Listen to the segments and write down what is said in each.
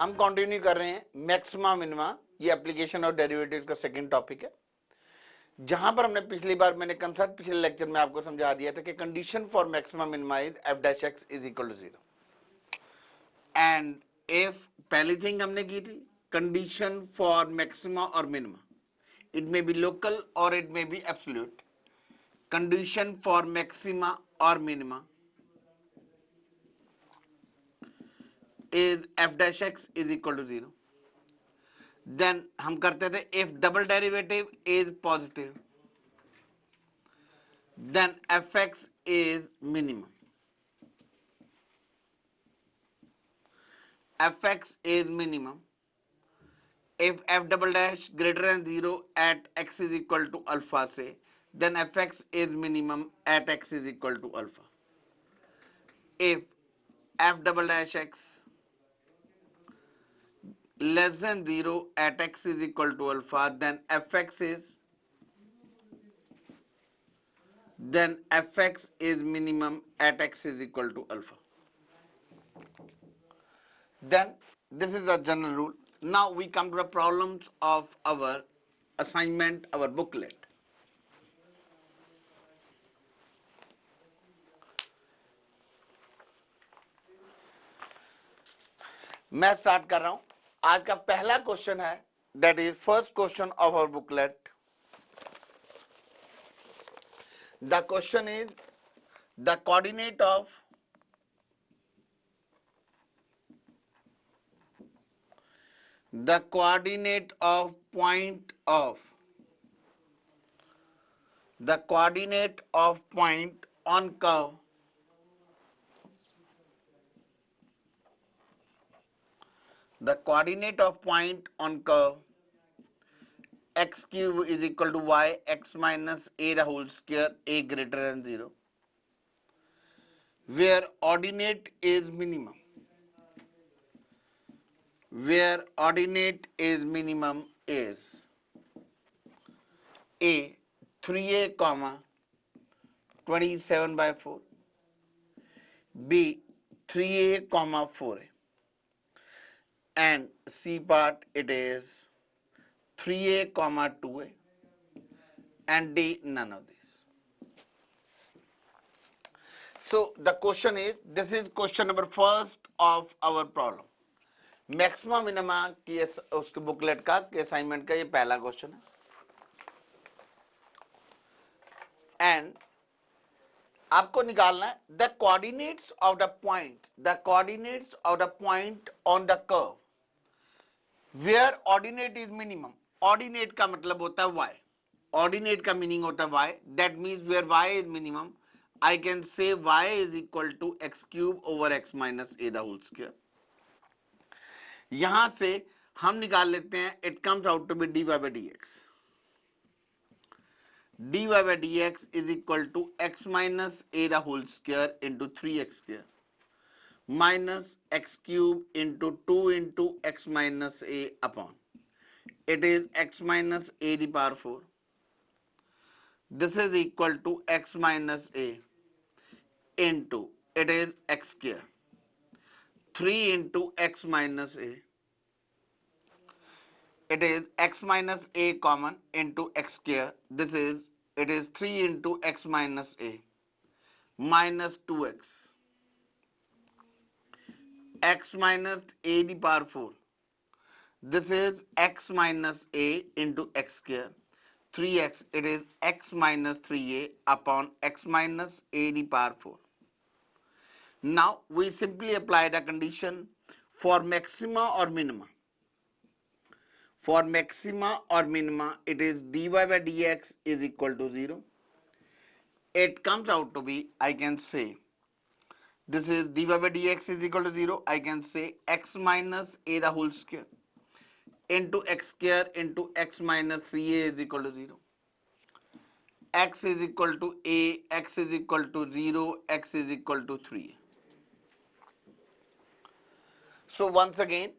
हम कंटिन्यू कर रहे हैं मैक्सिमा मिनिमा, ये एप्लीकेशन और डेरिवेटिव्स का सेकंड टॉपिक है, जहां पर हमने पिछली बार मैंने कंसेप्ट पिछले लेक्चर में आपको समझा दिया था कि condition for maxima minima is F dash x is equal to 0 and if पहली थिंग हमने की थी कंडीशन फॉर मैक्सिमा और minima, it may be local और it may be absolute. Condition for maxima और minima is f dash x is equal to 0. Then हम करते थे if double derivative is positive then fx is minimum. fx is minimum if f double dash greater than 0 at x is equal to alpha say, then fx is minimum at x is equal to alpha. If f double dash x less than 0 at x is equal to alpha, then fx is minimum at x is equal to alpha. Then this is a general rule. Now we come to the problems of our assignment, our booklet. मैं start कर रहा हूं। आज का पहला question है, that is first question of our booklet. The question is the coordinate of point on curve x cube is equal to y x minus a the whole square a greater than 0, where ordinate is minimum is a 3a comma 27/4, b 3a comma 4a, and c part it is 3a comma 2a, and d none of these. So the question is, this is question number first of our problem. Maxima minima की उसके booklet का assignment का ये पहला question है। And आपको निकालना है the coordinates of the point on the curve where ordinate is minimum. Ordinate का मतलब होता है y, ऑर्डिनेट का मीनिंग होता है y, that means where y is minimum I can say y is equal to x cube over x minus a the whole square. यहां से हम निकाल लेते हैं, it comes out to be dy by dx. dy by dx is equal to x minus a the whole square into 3x square minus x cube into 2 into x minus a upon. It is x minus a the power 4. This is equal to x minus a into, it is x square, 3 into x minus a, it is x minus a common into x square, this is, it is 3 into x minus a minus 2x, x minus a the power 4, this is x minus a into x square, 3x, it is x minus 3a upon x minus a the power 4. Now we simply apply the condition for maxima or minima. For maxima or minima, it is dy by dx is equal to 0. It comes out to be, I can say, this is dy by dx is equal to 0. I can say x minus a the whole square into x square into x minus 3a is equal to 0. X is equal to a, x is equal to 0, x is equal to 3. So once again,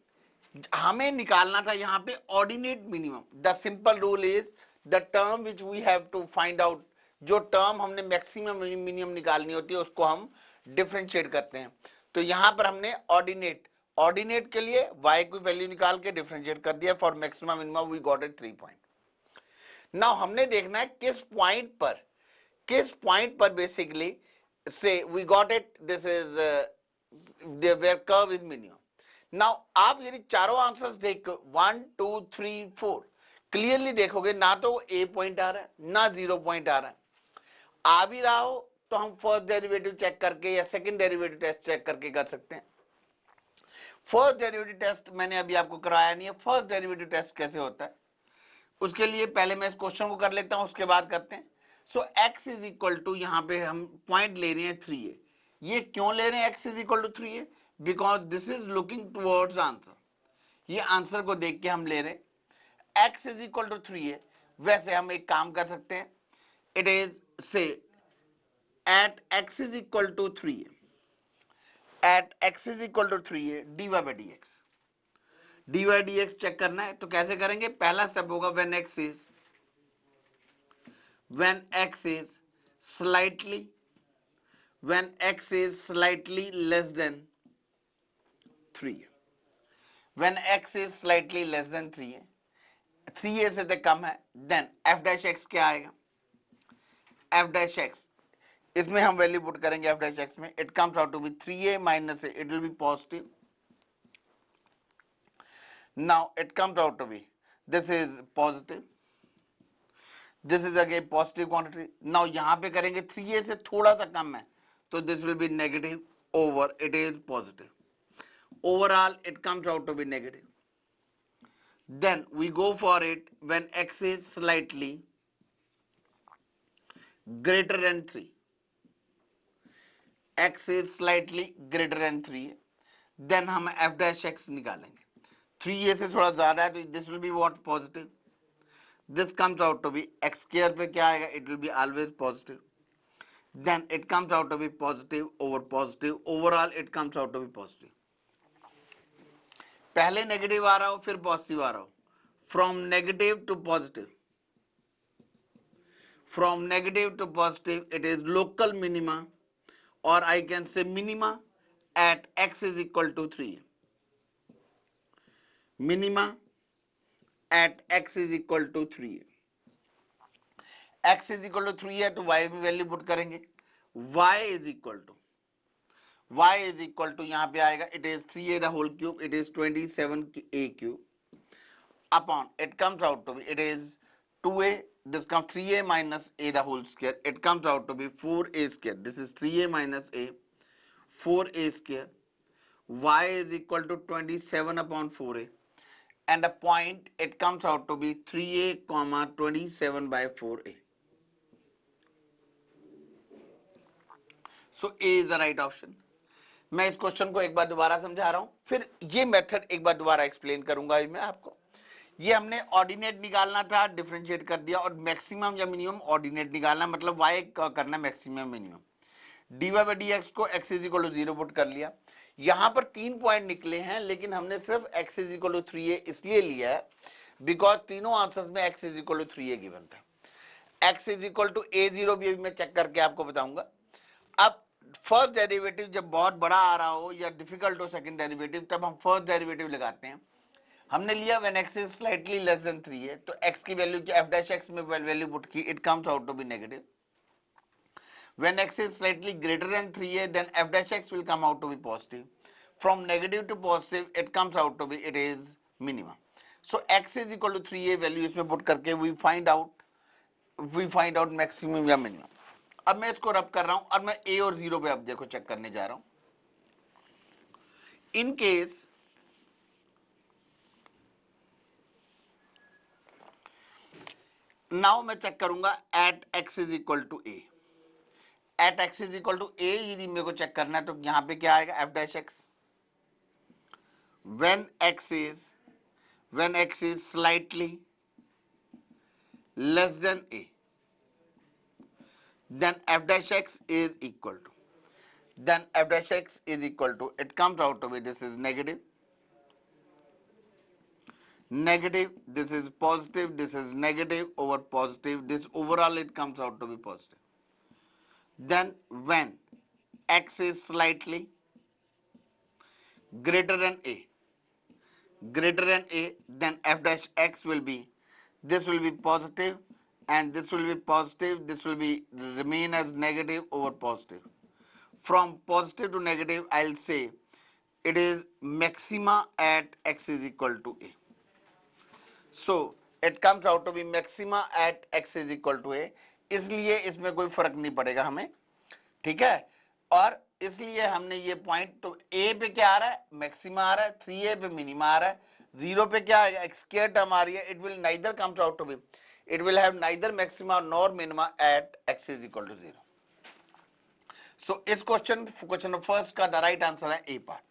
हमें निकालना था यहाँ पे ordinate minimum. The simple rule is the term which we have to find out, जो term हमने maximum minimum निकालनी होती है उसको हम डिफरेंशिएट करते हैं। तो यहाँ पर हमने ऑर्डिनेट ऑर्डिनेट के लिए y की वैल्यू निकाल के डिफरेंशिएट कर दिया, for maximum minimum we got it 3 point. Now हमने देखना है किस पॉइंट पर बेसिकली से we got it, this is where curve is minimum. Now आप यदि चारों आंसर्स देखो 1 2 3 4 क्लियरली देखोगे, ना तो ए पॉइंट आ रहा है ना 0 पॉइंट आ रहा है। आ भी रहा हो तो हम फर्स्ट डेरिवेटिव चेक करके या सेकंड डेरिवेटिव टेस्ट चेक करके कर सकते हैं। फर्स्ट डेरिवेटिव टेस्ट मैंने अभी आपको कराया नहीं है। फर्स्ट डेरिवेटिव टेस्ट कैसे होता है उसके लिए पहले मैं इस क्वेश्चन को कर लेता हूं, उसके बाद करते हैं। सो x इज इक्वल टू, यहां पे हम पॉइंट ले रहे हैं 3a। ये क्यों ले रहे हैं x is equal to 3a? Because this is looking towards answer, ये आंसर को देख के हम ले रहे हैं। x is equal to 3a। वैसे हम एक काम कर सकते हैं, it is say at x is equal to 3a, at x is equal to 3a dy by dx, dy dx check करना है। तो कैसे करेंगे? पहला स्टेप होगा when x is slightly less than 3, when x is slightly less than 3 है, 3a से तो कम है, then f dash x क्या आएगा? f dash x, इसमें हम वैल्यू पुट करेंगे f dash x में, it comes out to be 3a minus a, it will be positive. Now it comes out to be, this is positive, this is again positive quantity. Now यहाँ पे करेंगे 3a से थोड़ा सा कम है, तो this will be negative over it is positive. Overall it comes out to be negative. Then we go for it when x is slightly greater than 3. X is slightly greater than 3. Then हम f dash x निकालेंगे। 3a से थोड़ा ज्यादा है तो this will be what? Positive. This comes out to be x square पे क्या आएगा? It will be always positive. Then it comes out to be positive over positive. Overall it comes out to be positive. पहले negative आ रहा हो फिर positive आ रहा हो, from negative to positive, from negative to positive, it is local minima, or I can say minima at x is equal to 3. Minima at x is equal to 3. x is equal to 3 है तो y में value put करेंगे, y is equal to यहाँ पे आएगा, it is 3a the whole cube, it is 27a cube upon, it comes out to be, it is 2a, this comes 3a minus a the whole square, it comes out to be 4a square, this is 3a minus a, 4a square, y is equal to 27 upon 4a, and a point, it comes out to be 3a comma 27 by 4a. So a is the right option. मैं इस question को एक बार दोबारा समझा रहा हूं, फिर ये मेथड एक बार दोबारा एक्सप्लेन करूंगा मैं आपको। ये हमने ऑर्डिनेट निकालना था, डिफरेंशिएट कर दिया, और मैक्सिमम या मिनिमम ऑर्डिनेट निकालना, मतलब y करना maximum minimum. dy by dx को x is equal to 0 put कर लिया। यहां पर 3 पॉइंट निकले हैं, लेकिन हमने सिर्फ x is equal to 3a इसलिए लिया है बिकॉज तीनों आंसर्स में x is equal to 3a given था। x is equal to a0 भी मैं चेक करके आपको बताऊंगा। अब फर्स्ट डेरिवेटिव जब बहुत बड़ा आ रहा हो या डिफिकल्ट हो सेकंड डेरिवेटिव, तब हम फर्स्ट डेरिवेटिव लगाते हैं। हमने लिया when x is slightly less than 3 है, तो x की वैल्यू की f dash x में वैल्यू पुट की, it comes out to be negative. When x is slightly greater than 3a, then f dash x will come out to be positive. From negative to positive, it comes out to be, it is minimum. So x is equal to 3a value इसमें put करके we find out maximum या minimum. अब मैं इसको रब कर रहा हूं और मैं a और 0 पे अब देखो चेक करने जा रहा हूं। इन केस नाउ मैं चेक करूंगा at x is equal to a, at x is equal to a यदि मेरे को चेक करना है तो यहां पे क्या आएगा? f dash x when x is slightly less than a, then f dash x is equal to, it comes out to be, this is negative, this is positive, this is negative over positive, this overall it comes out to be positive. Then when x is slightly greater than a, greater than a, then f dash x will be, this will be positive and this will be positive, this will be remain as negative over positive. From positive to negative, I'll say it is maxima at x is equal to a. So it comes out to be maxima at x is equal to a, इसलिए इसमें कोई फर्क नहीं पड़ेगा हमें, ठीक है। और इसलिए हमने ये पॉइंट, तो ए पे क्या आ रहा है, मैक्सिमा आ रहा है, 3a पे मिनिमा आ रहा है, 0 पे क्या आएगा, एक्स स्क्वायर टर्म आ रही है, it will neither comes out to be, it will have neither maxima nor minima at X is equal to 0. So इस क्वेश्चन फर्स्ट का द राइट आंसर है A part.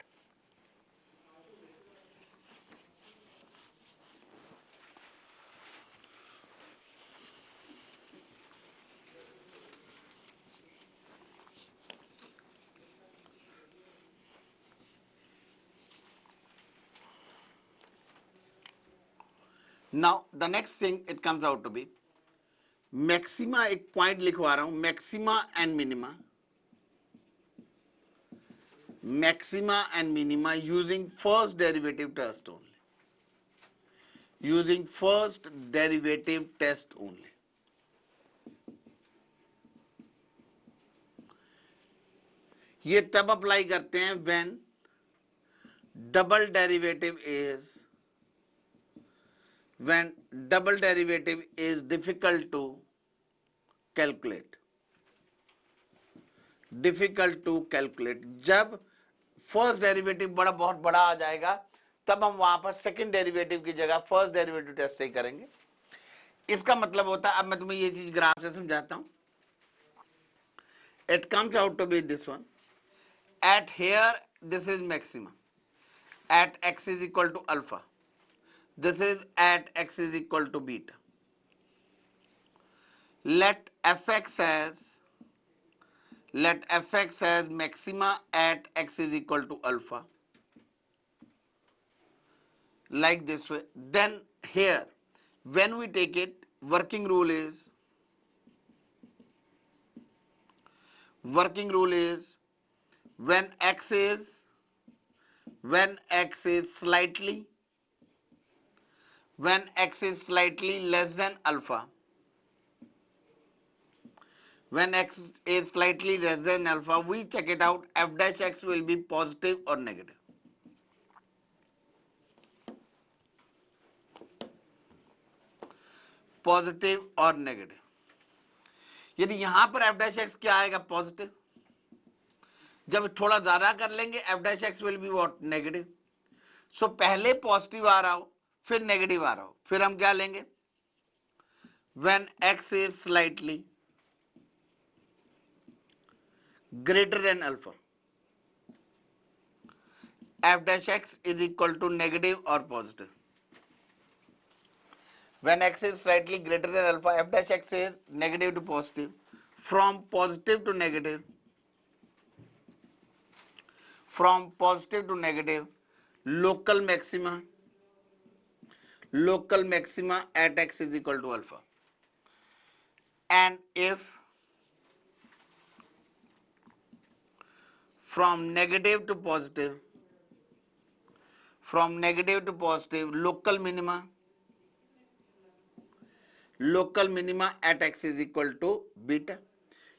Now the next thing it comes out to be maxima, एक point लिखवा रहा हूं, maxima and minima, maxima and minima using first derivative test only, using first derivative test only. ये तब apply करते हैं when double derivative is, when double derivative is difficult to calculate, difficult to calculate. जब first derivative बहुत बड़ा आ जाएगा तब हम वहां पर सेकंड डेरिवेटिव की जगह फर्स्ट डेरिवेटिव टेस्ट से ही करेंगे. इसका मतलब होता है, अब मैं तुम्हें ये चीज ग्राफ से समझाता हूं. It comes out to be this one. At here, this is maxima. At x is equal to alpha. This is at x is equal to beta. Let fx as maxima at x is equal to alpha. Like this way. Then here, when we take it, working rule is when x is slightly less than alpha, when x is slightly less than alpha, we check it out, f dash x will be positive or negative. Positive और negative. यदि यहां पर f dash x क्या आएगा, positive. जब थोड़ा ज्यादा कर लेंगे f dash x will be what, negative. So पहले पॉजिटिव आ रहा हो फिर नेगेटिव आ रहा हो, फिर हम क्या लेंगे, when x is slightly greater than alpha, f dash x is equal to negative or positive. When x is slightly greater than alpha, f dash x is negative to positive. From positive to negative, local maxima at x is equal to alpha. And if from negative to positive, local minima at x is equal to beta.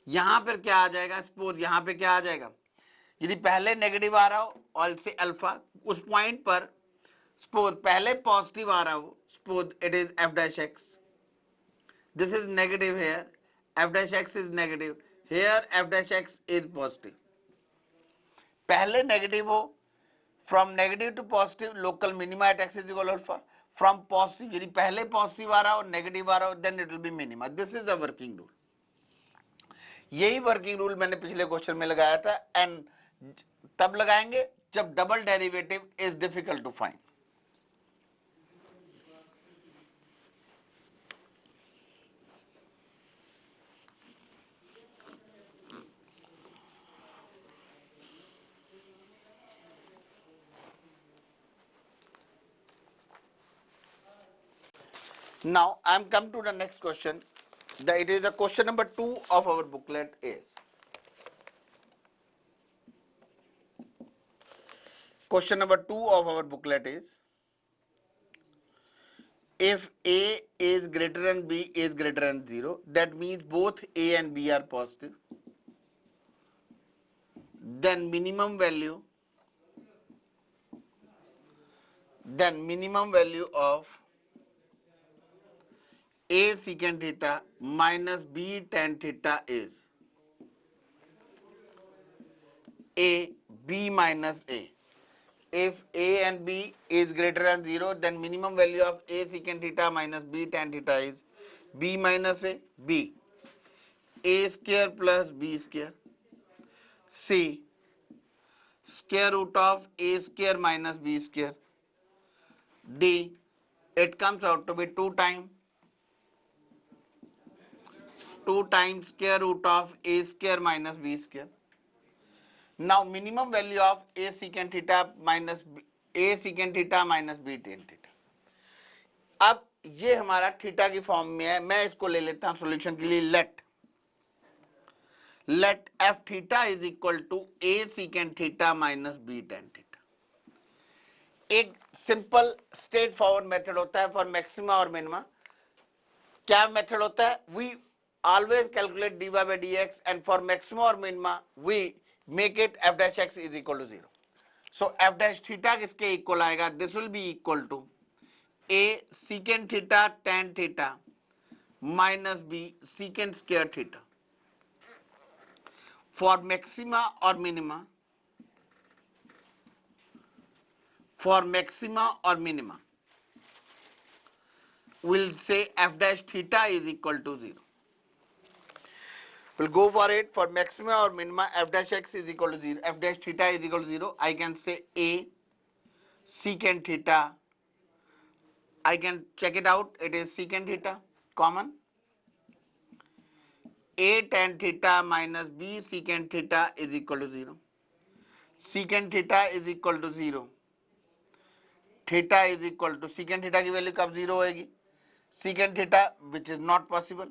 यहां पर क्या आ जाएगा, suppose यहां पे क्या आ जाएगा, यदि पहले नेगेटिव आ रहा हो और से अल्फा, उस पॉइंट पर सपोज पहले पॉजिटिव आ रहा हो, suppose it is f dash x, this is negative here, f dash x is negative here, f dash x is positive. पहले नेगेटिव हो, from negative to positive, local minima at X is equal to alpha. From positive, यदि पहले positive आ रहा हो negative आ रहा हो, then it will be minima. This is the working rule. यही वर्किंग रूल मैंने पिछले क्वेश्चन में लगाया था, एंड तब लगाएंगे जब double derivative is difficult to find. Now I am come to the next question. It is a question number 2 of our booklet is, Question number 2 of our booklet is, if A is greater than B is greater than 0, that means both A and B are positive, then minimum value of A secant theta minus B tan theta is A, B minus A. If A and B is greater than 0, then minimum value of A secant theta minus B tan theta is B minus A, B, A square plus B square, C, square root of A square minus B square, D, it comes out to be 2 times square root of A square minus B square. Now minimum value of A secant theta minus B tan theta. अब ये हमारा theta की form में है, मैं इसको ले लेता हूं सॉल्यूशन के लिए, let F theta is equal to A secant theta minus B tan theta. एक सिंपल स्ट्रेट फॉरवर्ड मेथड होता है फॉर मैक्सिमा और मिनिमा. क्या मेथड होता है? We always calculate dy by dx and for maxima or minima we make it f dash x is equal to 0. So f dash theta किसके इक्वल आएगा? This will be equal to a secant theta tan theta minus b secant square theta. For maxima or minima, we'll say f dash theta is equal to 0. We'll go for it. For maxima or minima, f dash x is equal to 0. F dash theta is equal to 0. I can say a secant theta. I can check it out. It is secant theta common. A tan theta minus b secant theta is equal to 0. Secant theta is equal to 0. Theta is equal to secant theta की value कब 0 होएगी? Secant theta, which is not possible.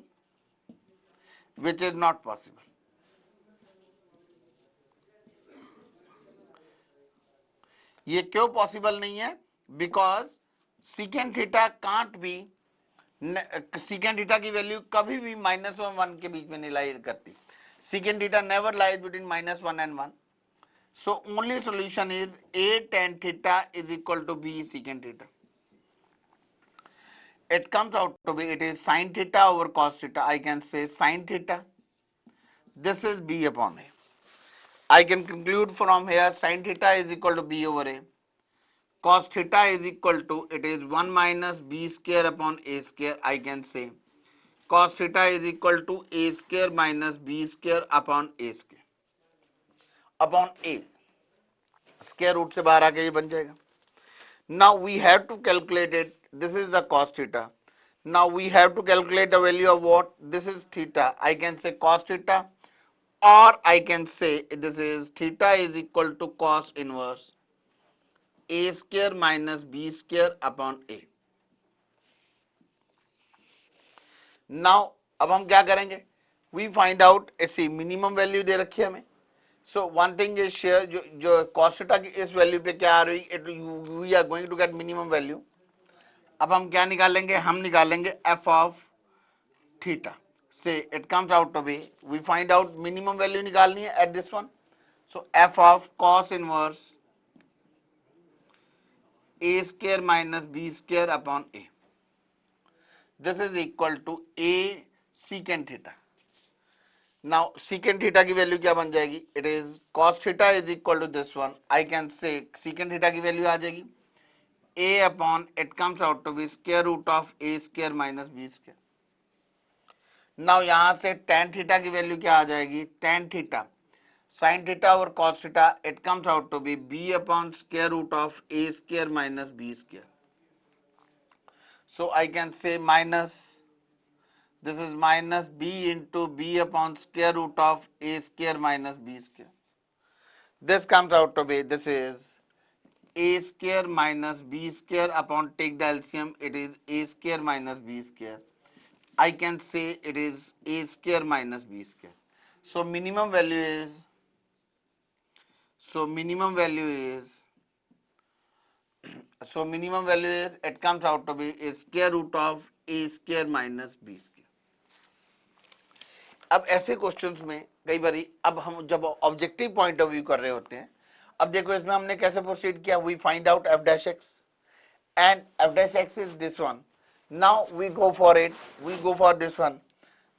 ये क्यों possible नहीं है? Because secant theta can't be, secant theta की value कभी भी माइनस और 1 के बीच में नहीं लाई करती. Secant theta never lies between -1 and 1. So only solution is a tan theta is equal to b secant theta. It comes out to be, it is sin theta over cos theta. I can say sin theta. This is b upon a. I can conclude from here sin theta is equal to b over a. Cos theta is equal to, it is 1 minus b square upon a square. I can say cos theta is equal to a square minus b square upon a square upon a. Square root से बाहर आके ये बन जाएगा. Now we have to calculate it. This is the cos theta. Now we have to calculate the value of what? This is theta. I can say cos theta, or I can say this is theta is equal to cos inverse a square minus b square upon a. Now अब हम क्या करेंगे? We find out, ऐसी minimum value दे रखी है हमें. So one thing is share जो cos theta की इस वैल्यू पे क्या आ रही है, we are going to get minimum value. अब हम क्या निकालेंगे? हम निकालेंगे f of theta. Say it comes out to be, we find out minimum value निकालनी है at this one. So f of cos inverse a square minus b square upon a. This is equal to a secant theta. Now secant theta की value क्या बन जाएगी? It is cos theta is equal to this one. I can say secant theta की value आ जाएगी a upon, it comes out to be square root of a square minus b square. Now यहाँ से tan theta की value क्या आ जाएगी? Tan theta sin theta over cos theta, it comes out to be b upon square root of a square minus b square. So I can say minus, this is minus b into b upon square root of a square minus b square. This comes out to be, this is a square minus b square upon, take the LCM, it is a square minus b square. I can say it is a square minus b square. So minimum value is So minimum value is, it comes out to be a square root of a square minus b square. अब ऐसे questions में कई बारी अब हम जब objective point of view कर रहे होते हैं, अब देखो इसमें हमने कैसे प्रोसीड किया, we find out F dash X and f dash x is this one. Now we go for it, we go for this one,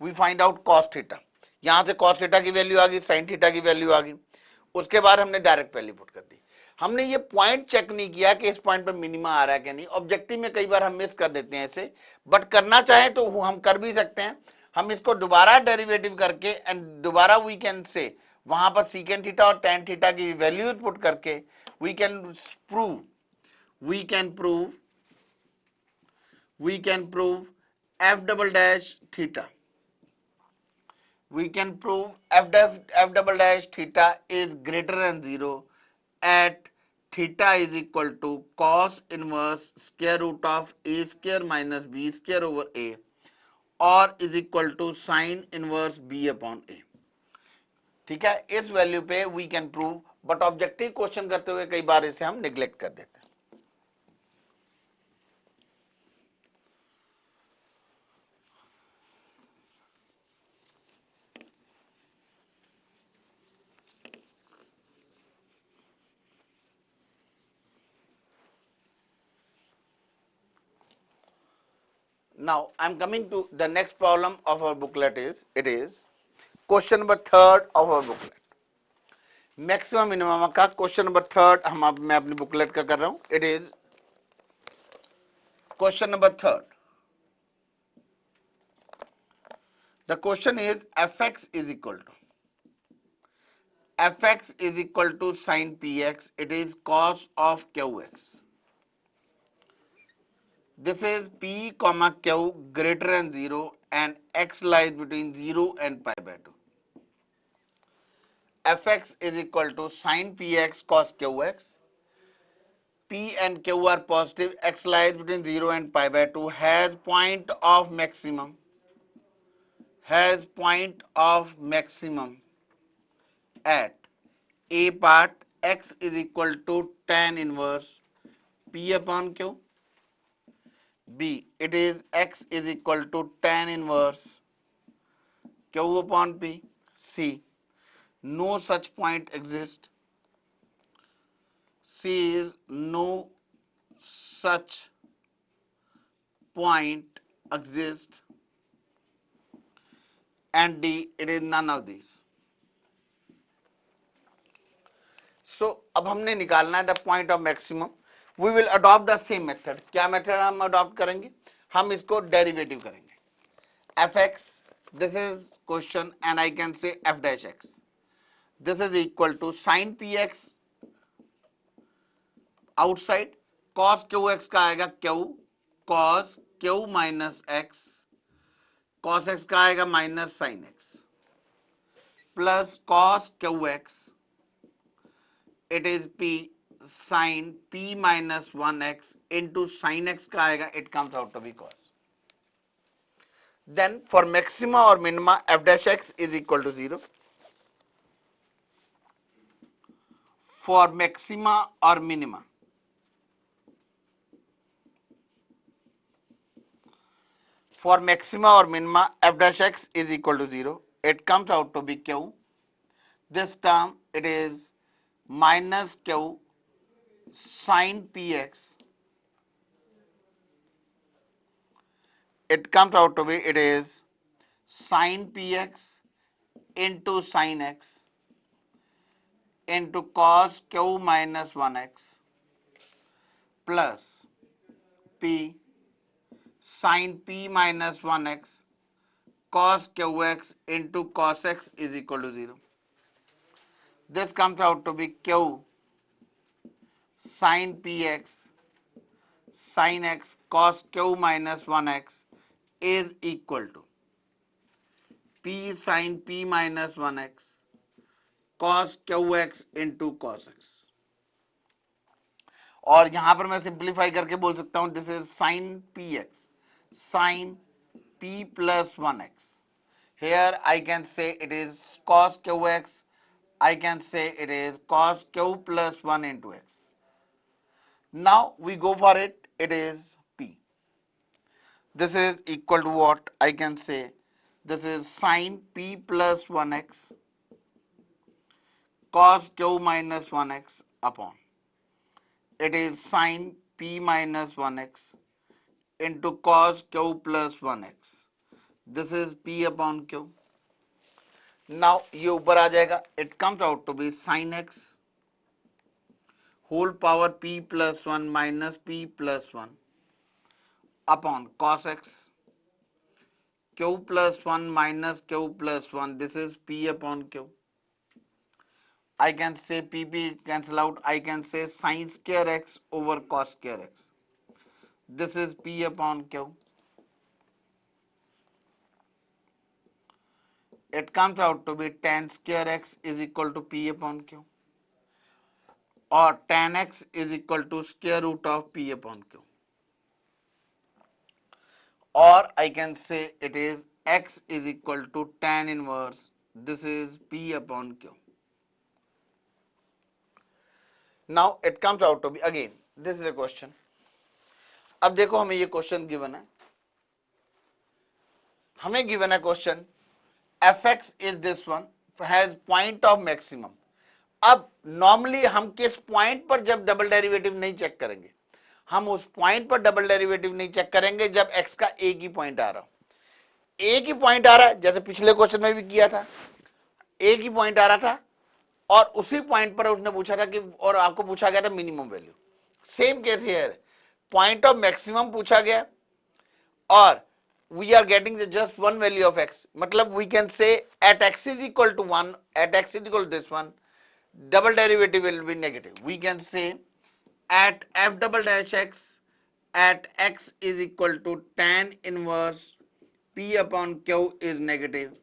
we find out cos theta. यहां से cos theta की value आ गई, sin theta की value आ गई, उसके बाद हमने direct value put कर दी. हमने ये पॉइंट चेक नहीं किया कि इस पॉइंट पर मिनिमा आ रहा है कि नहीं. ऑब्जेक्टिव में कई बार हम मिस कर देते हैं ऐसे, बट करना चाहे तो हम कर भी सकते हैं. हम इसको दोबारा डेरिवेटिव करके एंड दोबारा वी कैन से वहां पर सीकेंट थीटा और tan थीटा की वैल्यूज पुट करके we can prove we can prove f double dash theta. We can prove f double dash theta is greater than 0 at theta is equal to cos inverse square root of a square minus b square over a or is equal to sin inverse b upon a. ठीक है, इस value पे we can prove, but objective question करते हुए कई बार इसे हम neglect कर देते हैं. Now I am coming to the next problem of our booklet is, it is question number 3rd of our booklet. Maximum minimum का क्वेश्चन नंबर 3rd मैं अपनी बुकलेट का कर रहा हूं. It is question number 3rd. The question is fx is equal to sin px. It is cos of qx. This is p comma q greater than 0 and x lies between 0 and pi by 2. fx is equal to sin px cos qx. P and Q are positive, x lies between 0 and pi by 2, has point of maximum at A part x is equal to tan inverse P upon Q. B, it is x is equal to tan inverse Q upon P. C, no such point exists. C is no such point exists. And D, it is none of these. So अब हमने निकालना है the point of maximum. We will adopt the same method. क्या method हम adopt करेंगे? हम इसको derivative करेंगे. F X, this is question and I can say F dash X. This is equal to sine P X outside, cos Q X का आएगा Q, cos Q minus X, cos X का आएगा minus sine X, plus cos Q X, it is p sin p minus 1x into sin x का आएगा, it comes out to be cos. Then for maxima or minima f dash x is equal to 0. For maxima or minima, f dash x is equal to 0. It comes out to be q. This term it is minus q sin px. It comes out to be, it is sin px into sin x into cos q minus 1x plus p sin p minus 1x cos qx into cos x is equal to 0. This comes out to be q sin px sin x cos q minus 1x is equal to p sin p minus 1x cos qx into cos x. और यहां पर मैं simplify करके बोल सकता हूं this is sine P X sine p plus 1x. Here I can say it is cos qx. I can say it is cos q plus 1 into x. Now we go for it. It is P. This is equal to what? I can say this is sine P plus 1x cos q minus 1x upon. It is sine P minus 1x into cos q plus 1x. This is P upon Q. Now ये ऊपर आ जाएगा. It comes out to be sin x whole power P plus 1 minus P plus 1 upon cos x Q plus 1 minus Q plus 1. This is P upon Q. I can say PP cancel out. I can say sin square x over cos square x. This is P upon Q. It comes out to be tan square x is equal to P upon Q, or tan x is equal to square root of P upon Q. Or I can say it is x is equal to tan inverse. This is P upon Q. Now it comes out to be again. This is a question. अब देखो हमें ये question given है. हमें given है question fx is this one has point of maximum. अब normally हम किस पॉइंट पर जब डबल डेरिवेटिव नहीं चेक करेंगे, हम उस पॉइंट पर डबल डेरिवेटिव नहीं चेक करेंगे जब x का एक ही पॉइंट आ रहा हो. एक ही पॉइंट आ रहा है, जैसे पिछले क्वेश्चन में भी किया था, एक ही पॉइंट आ रहा था और उसी पॉइंट पर उसने पूछा था कि, और आपको पूछा गया था minimum value. Same case here, point of maximum पूछा गया और we are getting the just one value of x. मतलब we can say at x is equal to 1, at x is equal to this one, double derivative will be negative. We can say at f double dash x at x is equal to tan inverse P upon Q is negative,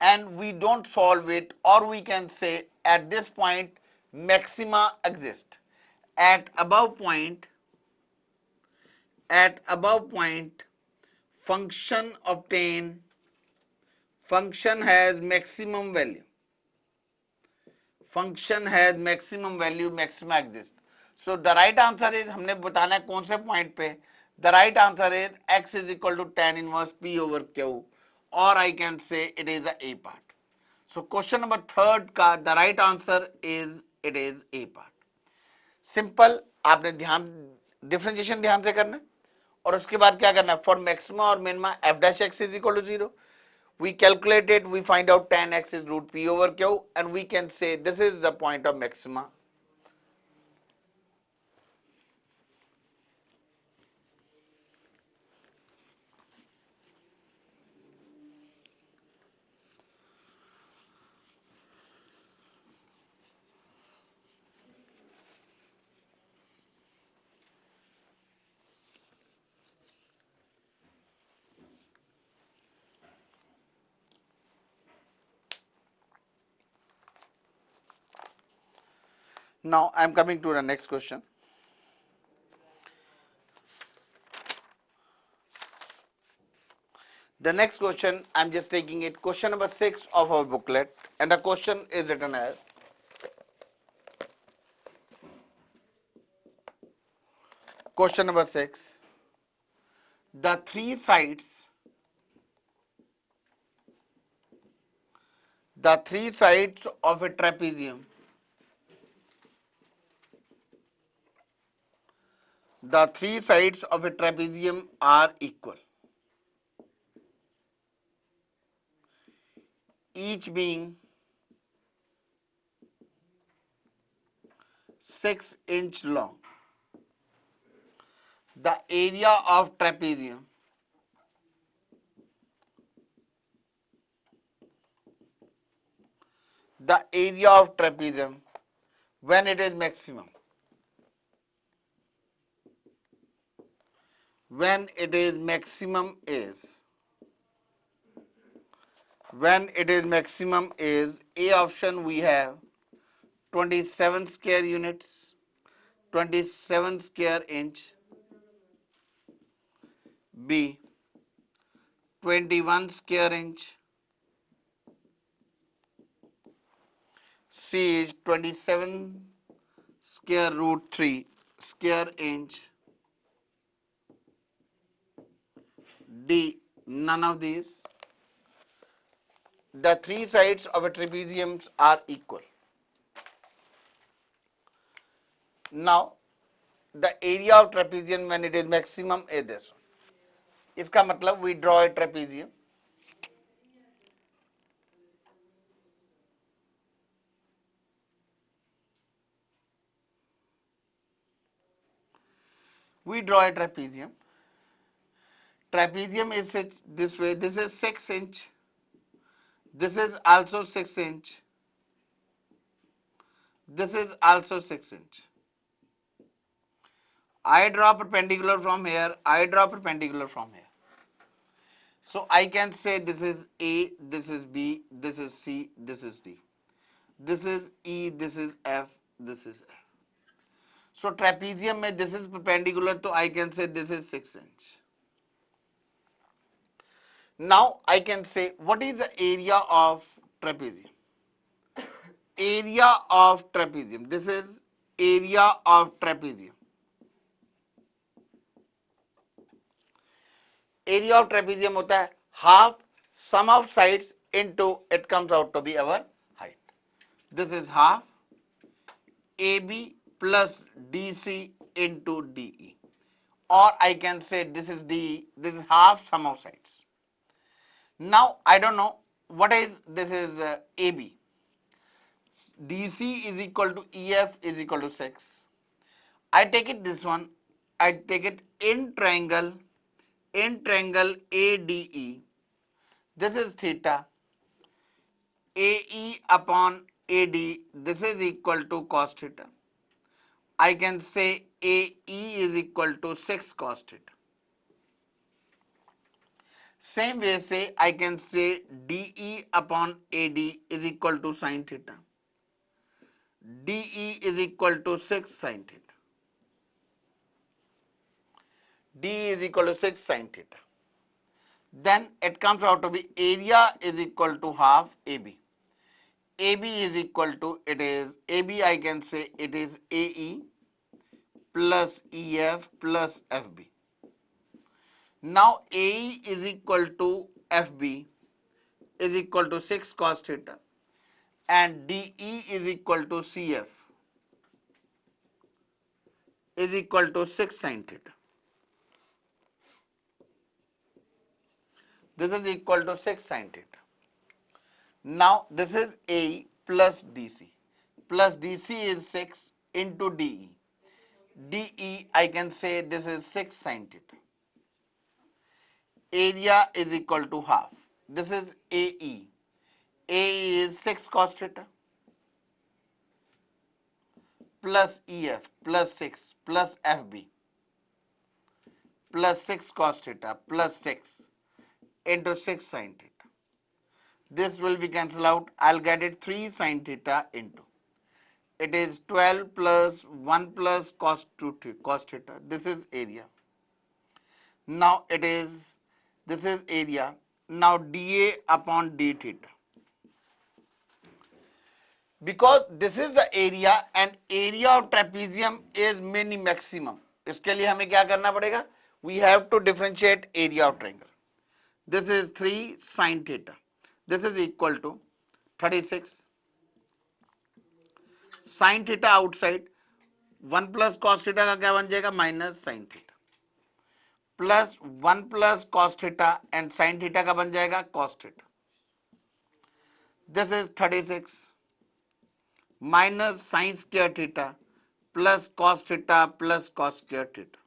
and we don't solve it, or we can say at this point maxima exist. At above point function obtain, function has maximum value, function has maximum value, maxima exist. So the right answer is, हमने बताना है कौन से point पे. The right answer is x is equal to tan inverse P over Q, or I can say it is a part. So question number third का the right answer is it is A part. Simple, आपने ध्यान differentiation ध्यान से करना है और उसके बाद क्या करना है, फॉर मैक्सिमा और minima f dash x is equal to 0. We calculate it, we find out tan x is root P over Q, and we can say this is the point of maxima. Now I am coming to the next question. The next question, I am just taking it, question number 6 of our booklet, and the question is written as, question number 6, the three sides of a trapezium, the three sides of a trapezium are equal, each being 6 inch long. The area of trapezium when it is maximum, when it is maximum is A option, we have 27 square units, 27 square inch. B 21 square inch. C is 27 square root 3 square inch D, none of these. The three sides of a trapezium are equal. Now, the area of trapezium when it is maximum is this one. इसका मतलब we draw a trapezium. We draw a trapezium. Trapezium is this way. This is 6 inch. This is also 6 inch. This is also 6 inch. I draw perpendicular from here. I draw perpendicular from here. So I can say this is A, this is B, this is C, this is D. This is E, this is F, this is F. So trapezium mein this is perpendicular, so I can say this is 6 inch. Now I can say what is the area of trapezium? Area of trapezium. This is area of trapezium. Area of trapezium होता है half sum of sides into it comes out to be our height. This is half AB plus DC into DE. Or I can say this is DE, this is half sum of sides. Now I don't know what is this is AB. DC is equal to EF is equal to 6. I take it this one. I take it in triangle ADE. This is theta. AE upon AD. This is equal to cos theta. I can say AE is equal to 6 cos theta. Same way say I can say DE upon AD is equal to sin theta. DE is equal to 6 sin theta. D is equal to 6 sin theta. Then it comes out to be area is equal to half AB. AB is equal to, it is AB, I can say it is AE plus EF plus FB. Now AE is equal to FB is equal to 6 cos theta and DE is equal to CF is equal to 6 sin theta. This is equal to 6 sin theta. Now this is AE plus DC. Plus DC is 6 into DE. DE I can say this is 6 sin theta. Area is equal to half. This is AE. AE is 6 cos theta plus EF plus 6 plus FB plus 6 cos theta plus 6 into 6 sin theta. This will be cancelled out. I'll get it 3 sin theta into. It is 12 plus 1 plus cos theta. This is area. Now it is, this is area. Now dA upon d theta. Because this is the area and area of trapezium is mini maximum. इसके लिए हमें क्या करना पड़ेगा? We have to differentiate area of triangle. This is 3 sin theta. This is equal to 36 sin theta outside. 1 plus cos theta का क्या बन जाएगा? Minus sin theta. Plus 1 plus cos theta and sin theta का बन जाएगा? Cos theta. This is 36 minus sin square theta plus cos theta plus cos square theta.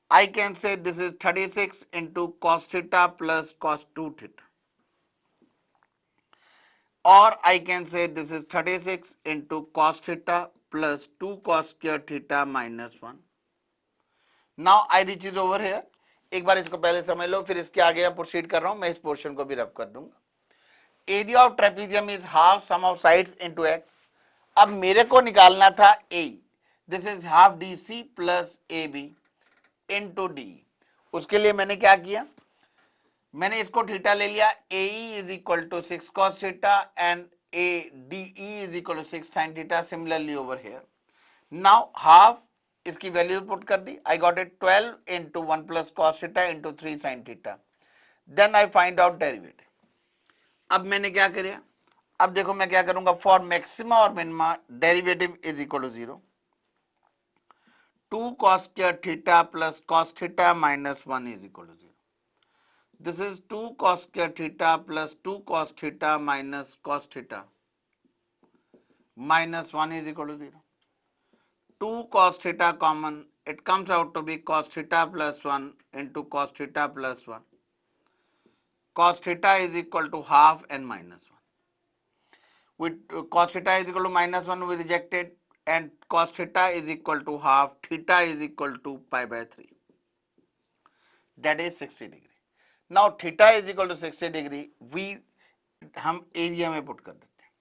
I can say this is 36 into cos theta plus cos 2 theta. Or I can say this is 36 into cos theta plus 2 cos square theta minus 1. Now I reach is over here. एक बार इसको पहले समझ लो, फिर इसके आगे मैं proceed कर रहा हूं. मैं इस पोर्शन को भी रब कर दूंगा. Area of trapezium is half sum of sides into X. अब मेरे को निकालना था A. This is half D C plus A B into D. उसके लिए मैंने क्या किया? मैंने इसको थीटा ले लिया. A is equal to 6 cos theta and A D is equal to 6 sin theta. Similarly over here now half इसकी वैल्यू पुट कर दी, I got it 12 into 1 plus cos theta into 3 sine theta, then I find out derivative. अब मैंने क्या किया, अब देखो मैं क्या करूंगा, फॉर मैक्सिमा और minima derivative is equal to 0, 2 cos square theta plus cos theta minus 1 is equal to 0. This is 2 cos square theta plus 2 cos theta minus cos theta minus 1 is equal to 0. 2 cos theta common, it comes out to be cos theta plus 1 into cos theta plus 1. Cos theta is equal to half and minus 1. With cos theta is equal to minus 1 we rejected, and cos theta is equal to half, theta is equal to pi by 3. That is 60 degree. Now theta is equal to 60 degree, we हम area में put कर देते हैं,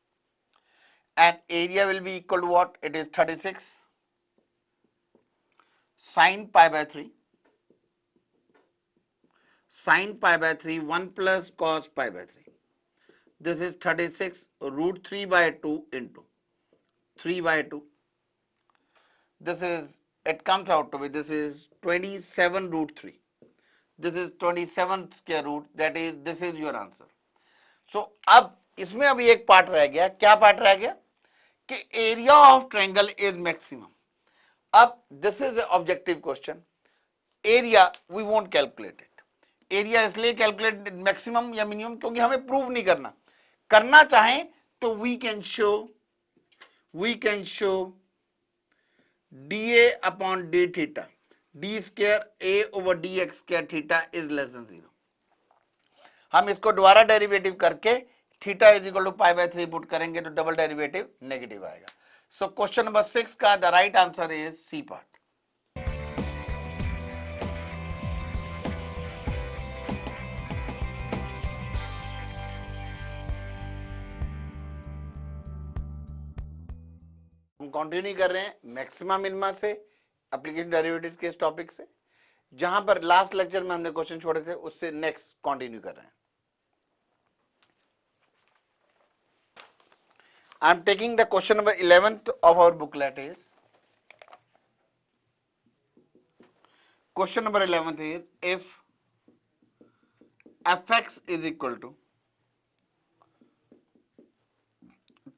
and area will be equal to what? It is 36 sin pi by 3, sin pi by 3 1 plus cos pi by 3. This is 36 root 3 by 2 into 3 by 2. This is, it comes out to be, this is 27 root 3. This is 27 square root, that is, this is your answer. So अब इसमें अभी एक part रह गया, क्या part रह गया कि area of triangle is maximum. अब this is objective question, area we won't calculate it. Area इसलिए कैलकुलेट मैक्सिमम या मिनिमम क्योंकि हमें प्रूव नहीं करना, करना चाहें तो we can show dA upon d theta, d square a over dx square theta is less than 0. हम इसको दोबारा डेरिवेटिव करके theta is equal to pi by 3 put करेंगे तो डबल डेरिवेटिव नेगेटिव आएगा. सो क्वेश्चन नंबर 6 का the right answer is C part. हम continue कर रहे हैं मैक्सिमा मिनिमा से, एप्लीकेशन डेरिवेटिव्स के इस टॉपिक से, जहां पर लास्ट लेक्चर में हमने क्वेश्चन छोड़े थे उससे नेक्स्ट कंटिन्यू कर रहे हैं. I am taking the question number 11th of our booklet is, question number 11th is, if fx is equal to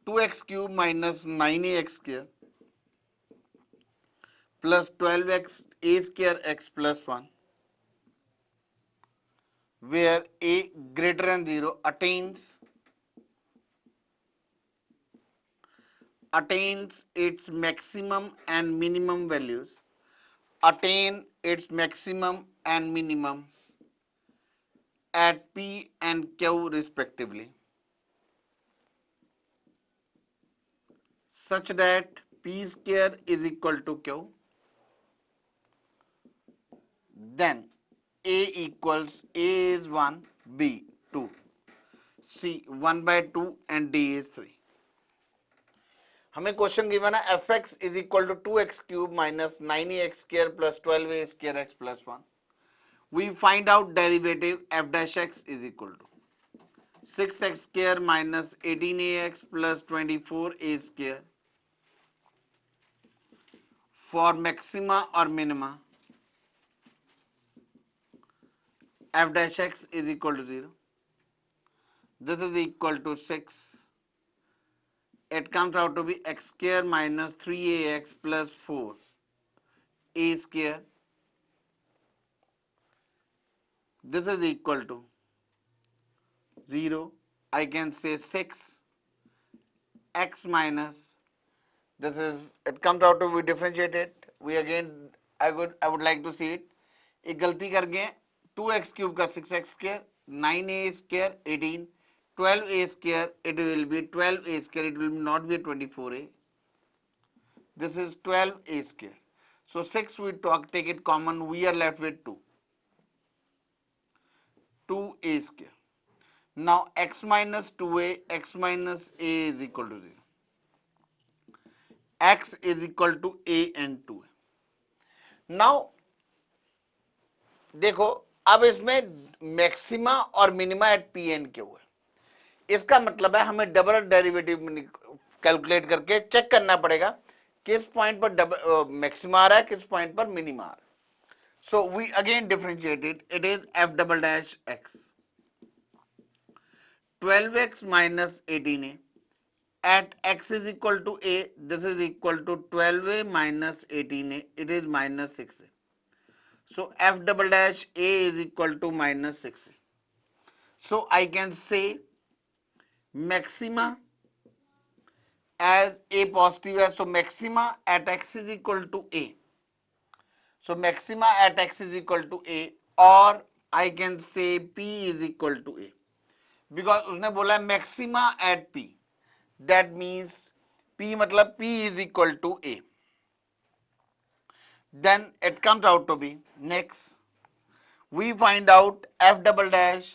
2x cube minus 9ax square plus 12x a square x plus 1, where a greater than 0 attains its maximum and minimum values, attain its maximum and minimum at P and Q respectively, such that P square is equal to Q, then A equals, A is 1, B 2, C 1 by 2 and D is 3. हमें question given है F X is equal to 2x cube minus 9ax square plus 12a square x plus 1. We find out derivative f dash x is equal to 6x square minus 18ax plus 24a square for maxima और minima f dash x is equal to 0. This is equal to 6. It comes out to be x square minus 3ax plus 4 a square. This is equal to 0. I can say 6 x minus, this is, it comes out to be differentiated. We again, I would like to see it. एक गलती कर गए, 2x cube का 6x square, 9a square 18, 12a square, it will be 12a square, it will not be 24a. This is 12a square. So 6 we take it common, we are left with 2. 2a square. Now x minus 2a, x minus a is equal to 0. X is equal to a and 2a. Now देखो अब इसमें maxima और minima at P and Q है. इसका मतलब है हमें double derivative calculate करके चेक करना पड़ेगा किस पॉइंट पर मैक्सिमा आ रहा है, किस पॉइंट पर मिनिमा आ रहा है। So we again differentiated, it is F double dash X 12x minus 18a at x is equal to a, this is equal to 12a minus 18a, it is minus 6a. So f double dash a is equal to minus 6a. So I can say maxima as a positive है, so maxima at x is equal to a. So maxima at x is equal to a, or I can say p is equal to a, because उसने बोला maxima at p, that means p मतलब p is equal to a. Then it comes out to be, next we find out f double dash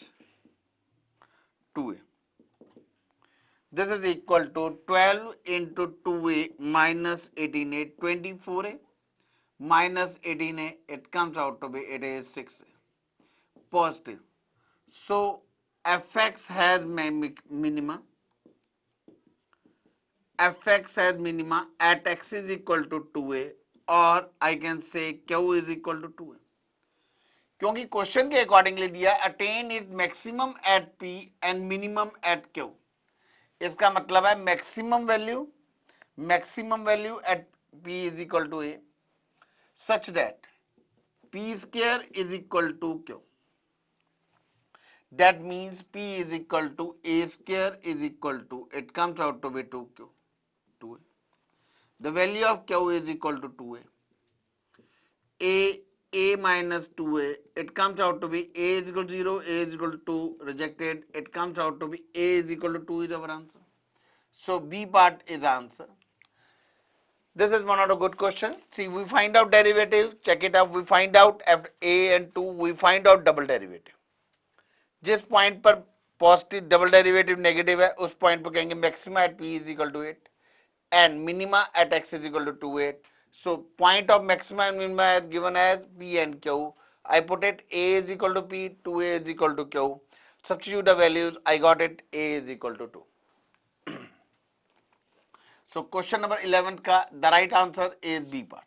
2a. This is equal to 12 into 2a minus 18a, 24a minus 18a, it comes out to be, it is 6a, positive. So fx has minima, fx has minima at x is equal to 2a, or I can say q is equal to 2a. क्योंकि question के accordingly दिया attain it maximum at P and minimum at Q, इसका मतलब है maximum value at P is equal to A such that P square is equal to Q, that means p is equal to a square is equal to, it comes out to be 2q, 2a. The value of q is equal to 2a, a minus 2a, it comes out to be a is equal to 0, a is equal to 2, rejected, it comes out to be a is equal to 2 is our answer. So B part is answer. This is one of the good question. See, we find out derivative, check it out, we find out f a and 2, we find out double derivative. जिस point पर positive double derivative negative है उस point पर कहेंगे maxima at P is equal to 8 and minima at x is equal to 2a. So point of maxima and minima is given as p and q. I put it a is equal to p, 2a is equal to q. Substitute the values, I got it a is equal to 2. So question number 11 ka the right answer is B part.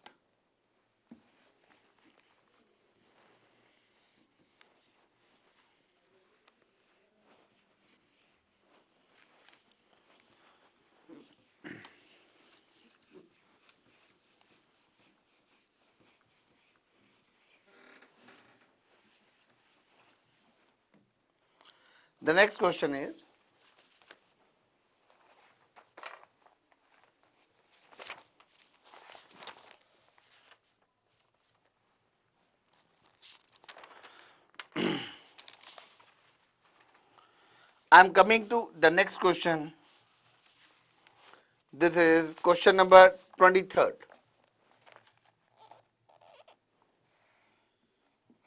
The next question is, I am coming to the next question. This is question number 23rd.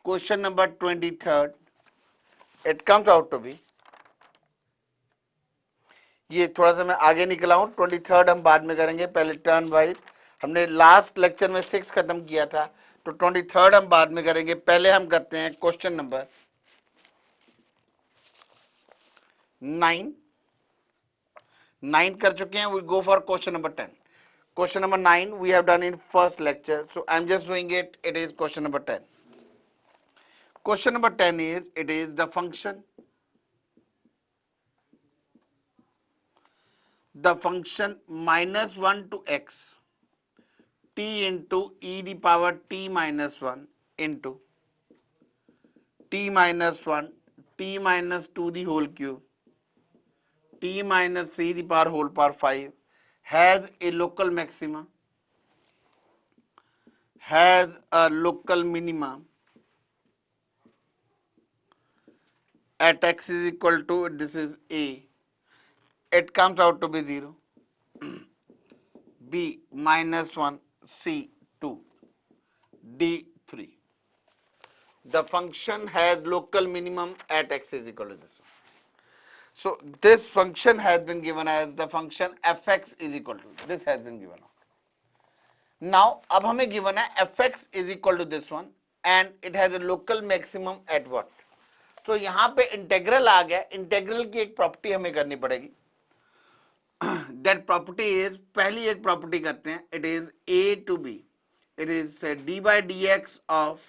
Question number 23rd. It comes out to be, ये थोड़ा सा मैं आगे निकला हूं, 23rd हम बाद में करेंगे, पहले टर्न वाइज हमने लास्ट लेक्चर में 6 खत्म किया था, तो 23rd हम बाद में करेंगे, पहले हम करते हैं क्वेश्चन नंबर 9 कर चुके हैं, we go for question number 10. Question number 9 we have done in first lecture, so I am just doing it, it is question number 10. Question number 10 is, it is the function -1 to x t into e the power t minus 1 into t minus 1 t minus 2 the whole cube t minus 3 the whole power 5 has a local maxima, has a local minima at x is equal to, this is a, it comes out to be 0, b -1, c 2, d 3. The function has local minimum at x is equal to this one. So this function has been given as the function fx is equal to, this has been given out. Now अब हमें given है fx is equal to this one and it has a local maximum at what. तो यहाँ पे integral आ गया, integral की एक property हमें करनी पड़ेगी. दैट प्रॉपर्टी इज, पहली एक प्रॉपर्टी करते हैं, it is A to B, it is d by dx of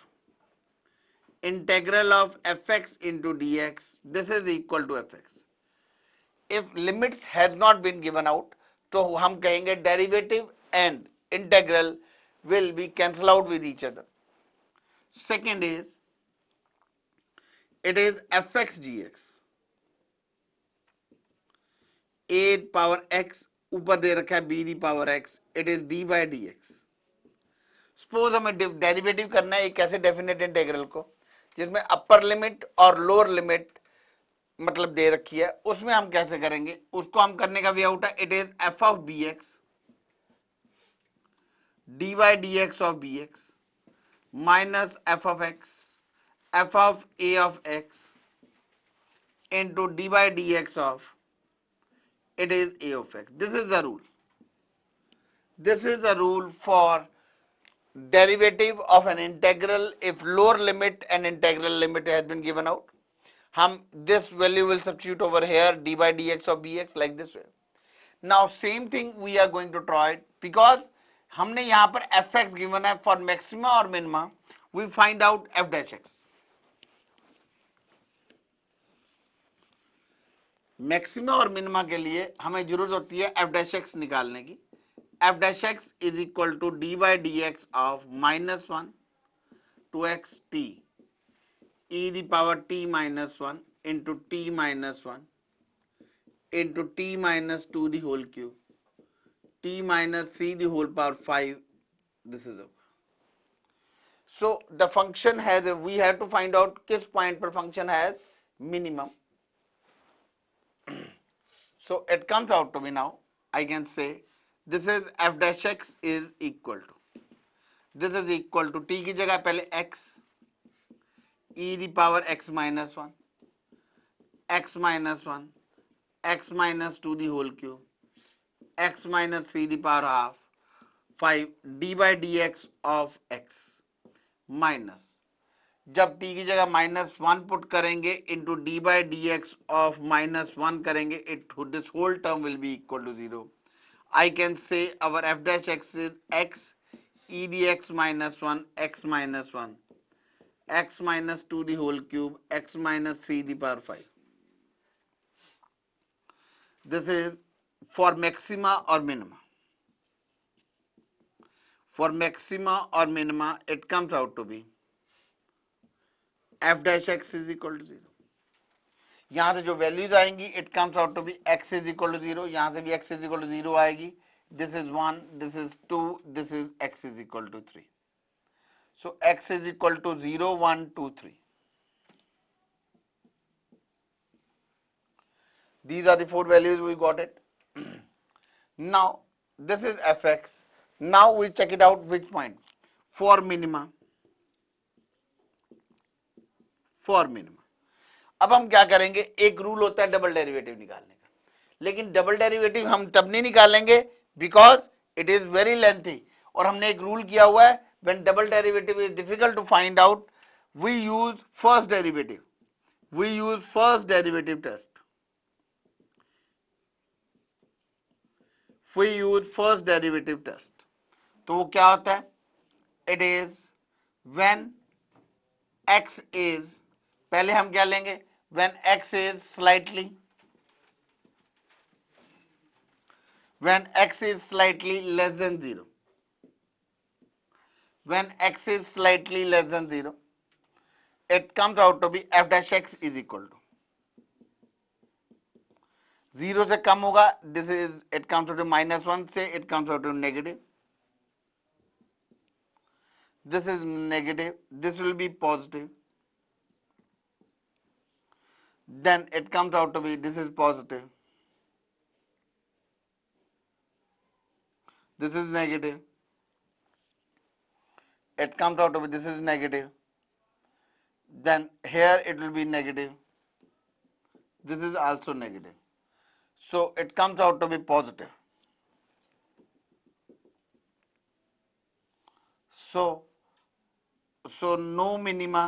integral of fx into dx, this is equal to fx. If limits has not been given out, तो हम कहेंगे derivative and integral will be cancel out with each other. Second is, it is fx dx, a power x ऊपर दे रखा है b the power x, it is d by dx. Suppose हमें derivative करना है एक ऐसे डेफिनेट इंटीग्रल को जिसमें अपर लिमिट और लोअर लिमिट मतलब दे रखी है, उसमें हम कैसे करेंगे, उसको हम करने का वे आउट है, it is F of B X D Y D x of B X minus F of A of X into D Y D x of it is a of x. This is the rule. This is the rule for derivative of an integral if lower limit and integral limit has been given out. हम this value will substitute over here d by dx of bx like this way. Now same thing we are going to try it because हमने यहाँ पर fx given है for maxima और minima, we find out f dash x. Maxima और minima के लिए हमें जरूरत होती है एफ डैश एक्स निकालने की. F dash x is equal to D by D x of -1 to X T E the power T -1 into T -1 into T -2 the whole cube T -3 the whole power 5. This is so the function has, we have to find out किस point पर function has minimum. So it comes out to be, now I can say this is f dash x is equal to, this is equal to t की जगह पहले x e the power x minus 1 x minus 1 x minus 2 the whole cube x minus 3 the power half 5 d by dx of x minus, जब t की जगह -1 put करेंगे into d by D x of -1 करेंगे, it this whole term will be equal to 0. I can say our f dash x is x e d x -1 x -1 x -2 the whole cube x -3 the power 5. This is for maxima और minima. For maxima और minima it comes out to be f dash x is equal to 0. यहां से जो values आएंगी it comes out to be x is equal to 0, यहां से भी x is equal to 0 आएगी. This is 1, this is 2, this is x is equal to 3. So x is equal to 0, 1, 2, 3. These are the 4 values, we got it. Now this is fx. Now we check it out which point for minima. For minima. अब हम क्या करेंगे, एक rule होता है double derivative निकालने का, लेकिन डबल डेरिवेटिव हम तब नहीं निकालेंगे because it is very lengthy. और हमने एक रूल किया हुआ है, when double derivative is difficult to find out, we use first derivative, we use first derivative test, we use first derivative test. तो वो क्या होता है, it is when x is, पहले हम क्या लेंगे, when x is slightly, when x is slightly less than 0, when x is slightly less than 0, it comes out to be f dash x is equal to 0 से कम होगा, this is, it comes out to -1 से it comes out to negative, this is negative, this will be positive, then it comes out to be, this is positive, this is negative, it comes out to be, this is negative, then here it will be negative, this is also negative, so it comes out to be positive. So no minima,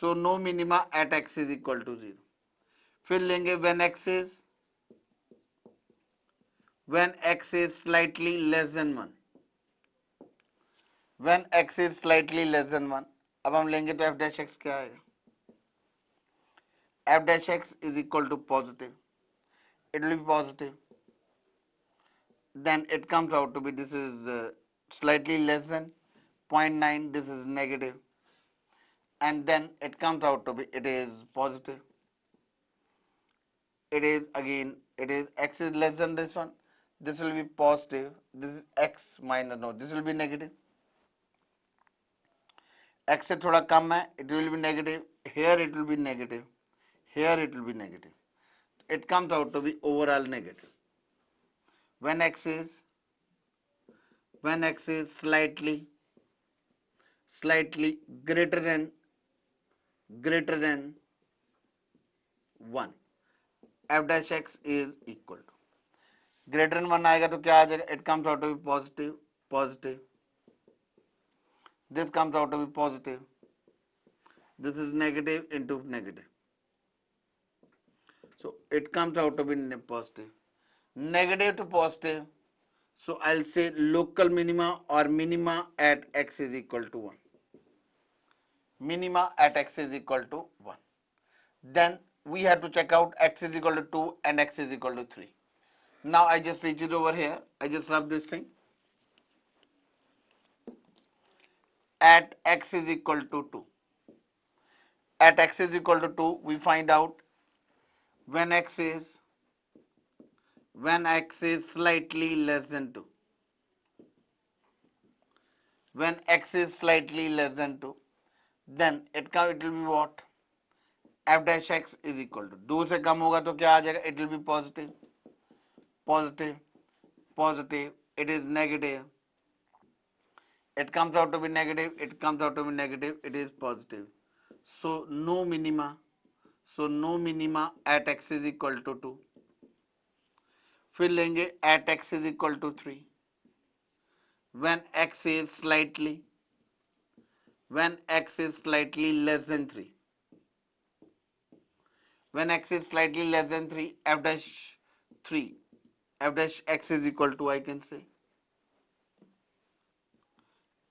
so no minima at x is equal to 0. फिर लेंगे when x is when x is slightly less than 1, when x is slightly less than 1, अब हम लेंगे तो f dash x क्या आएगा, f dash x is equal to positive, it will be positive, then it comes out to be this is slightly less than 0.9, this is negative, and then it comes out to be it is positive, it is again it is x is less than this one, this will be positive, this is x minus no this will be negative, x से थोड़ा कम है it will be negative, here it will be negative, here it will be negative, it comes out to be overall negative when x is slightly greater than 1, f dash x is equal to greater than 1 आएगा तो क्या आ जाएगा, it comes out to be positive, this comes out to be positive, this is negative into negative, so it comes out to be positive, negative to positive, so I'll say local minima or minima at x is equal to 1, minima at x is equal to 1, then we have to check out x is equal to 2 and x is equal to 3. Now I just reach it over here, I just rub this thing, at x is equal to 2, at x is equal to 2 we find out when x is slightly less than 2, when x is slightly less than 2, then it will be what, f dash x is equal to 2 से कम होगा तो क्या आ जाएगा, it will be positive, it is negative, it comes out to be negative, it is positive, so no minima at x is equal to 2, फिर लेंगे at x is equal to 3, when x is slightly less than 3, when x is slightly less than 3, f dash x is equal to, I can say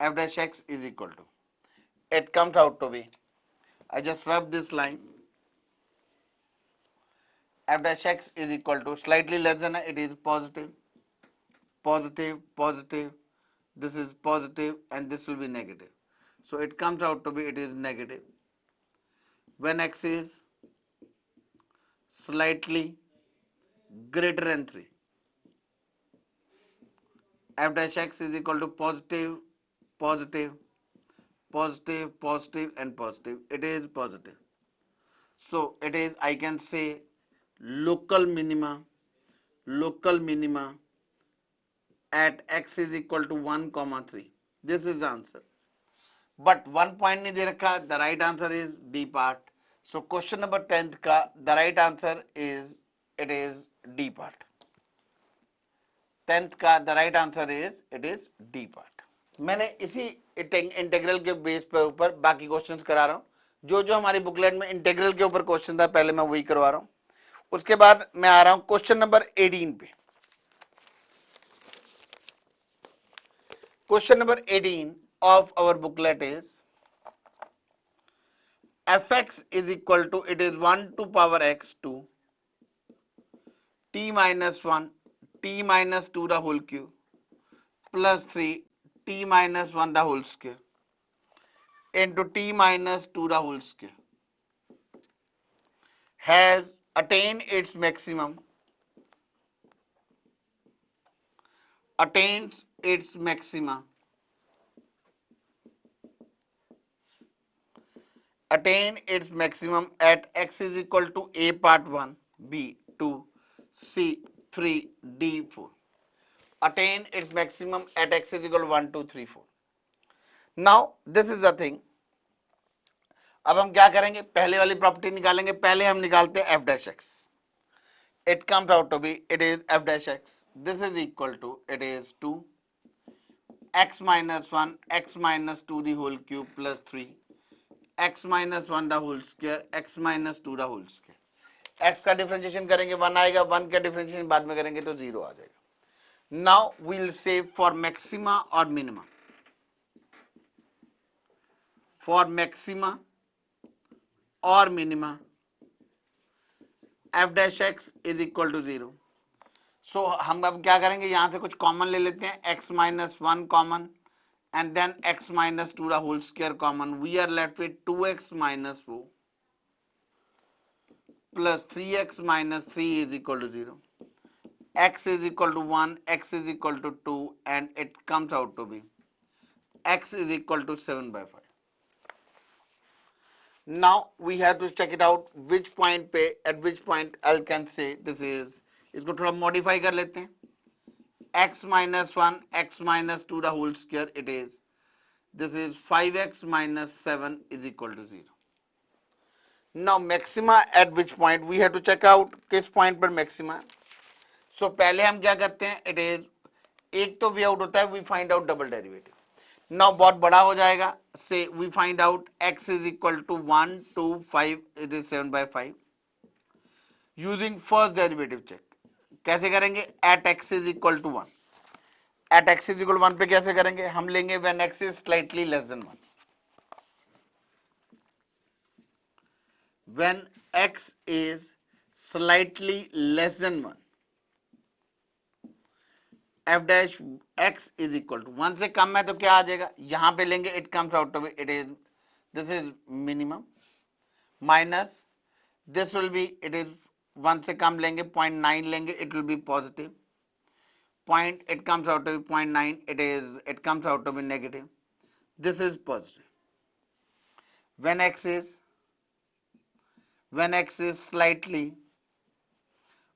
f dash x is equal to, it comes out to be, I just rub this line, f dash x is equal to slightly less than, it is positive, this is positive and this will be negative, so it comes out to be it is negative when x is slightly greater than 3, f dash x is equal to positive and positive, it is positive, so it is, I can say local minima at x is equal to 1, 3, this is the answer, but 1 point नहीं दे रखा, the right answer is D part, so question number 10th का the right answer is it is D part, 10th का the right answer is it is D part. मैंने इसी integral के base पर ऊपर बाकी क्वेश्चंस करा रहा हूं, जो जो हमारी बुकलेट में इंटीग्रल के ऊपर क्वेश्चन था पहले मैं वही करवा रहा हूं, उसके बाद मैं आ रहा हूं क्वेश्चन नंबर 18 पे, question number 18 of our booklet is fx is equal to it is 1 to power x to t minus 1 t minus 2 the whole cube plus 3 t minus 1 the whole square into t minus 2 the whole square has attained its maximum, attains its maxima, attain its maximum at x is equal to a part 1, b 2, c 3, d 4, attain its maximum at x is equal to 1 2 3 4. Now this is the thing, अब हम क्या करेंगे, पहले वाली property निकालेंगे, पहले हम निकालते हैं f dash x, it comes out to be it is f dash x, this is equal to it is 2 x minus 1 x minus 2 the whole cube plus 3 x minus 1 the whole square x minus 2 the whole square, x का differentiation करेंगे 1 आएगा, 1 का differentiation बाद में करेंगे तो 0 आ जाएगा, Now we'll say for maxima or minima. For maxima or minima, f dash x is equal to 0. So हम अब क्या करेंगे, यहां से कुछ कॉमन ले लेते हैं, x minus 1 common and then x minus 2 the whole square common. We are left with 2x minus 4 plus 3x minus 3 is equal to 0. X is equal to 1, x is equal to 2, and it comes out to be x is equal to 7 by 5. Now we have to check it out which point पे, at which point I can say this is, इसको थोड़ा modify कर लेते हैं, x minus 1 x minus 2 the whole square, it is, this is 5x minus 7 is equal to 0. Now maxima at which point, we have to check out किस point पर maxima. So पहले हम क्या करते हैं, it is, एक तो way out होता है, we find out double derivative. Now बहुत बड़ा हो जाएगा, say we find out x is equal to 1 2 5, it is 7 by 5 using first derivative check. कैसे करेंगे, at x is equal to 1. At x is equal to 1 पे कैसे करेंगे, हम लेंगे when x is slightly less than 1. When x is slightly less than 1, f dash x is equal to 1 से कम है तो क्या आ जाएगा, यहां पे लेंगे, it comes out to be, it is, this is minimum, minus this will be, it is 1 से कम लेंगे 0.9 लेंगे, it will be positive point, it comes out to be 0.9, it is, it comes out to be negative, this is positive. When x is slightly,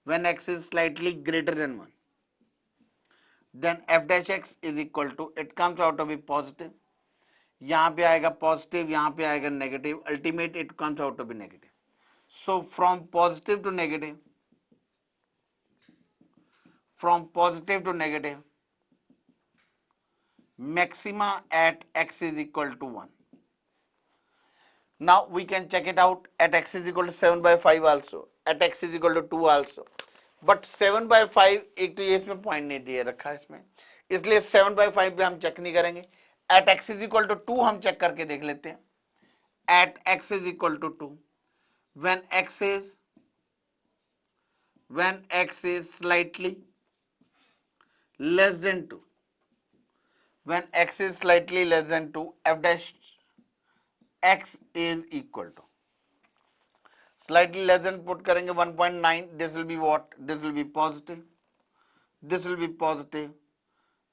when x is slightly greater than 1, then f dash x is equal to, it comes out to be positive, यहाँ पे आएगा positive, यहाँ पे आएगा negative, ultimate it comes out to be negative. So from positive to negative, from positive to negative, maxima at x is equal to 1. Now we can check it out at x is equal to 7 by 5 also, at x is equal to 2 also. But 7 by 5 एक तो ये इसमें point नहीं दिया रखा है इसमें, इसलिए 7 by 5 पे हम चेक नहीं करेंगे. At x is equal to 2 हम चेक करके देख लेते हैं. At x is equal to 2, when x is slightly less than 2, when x is slightly less than 2, f dash x is equal to, slightly less than put करेंगे 1.9, this will be what, this will be positive, this will be positive,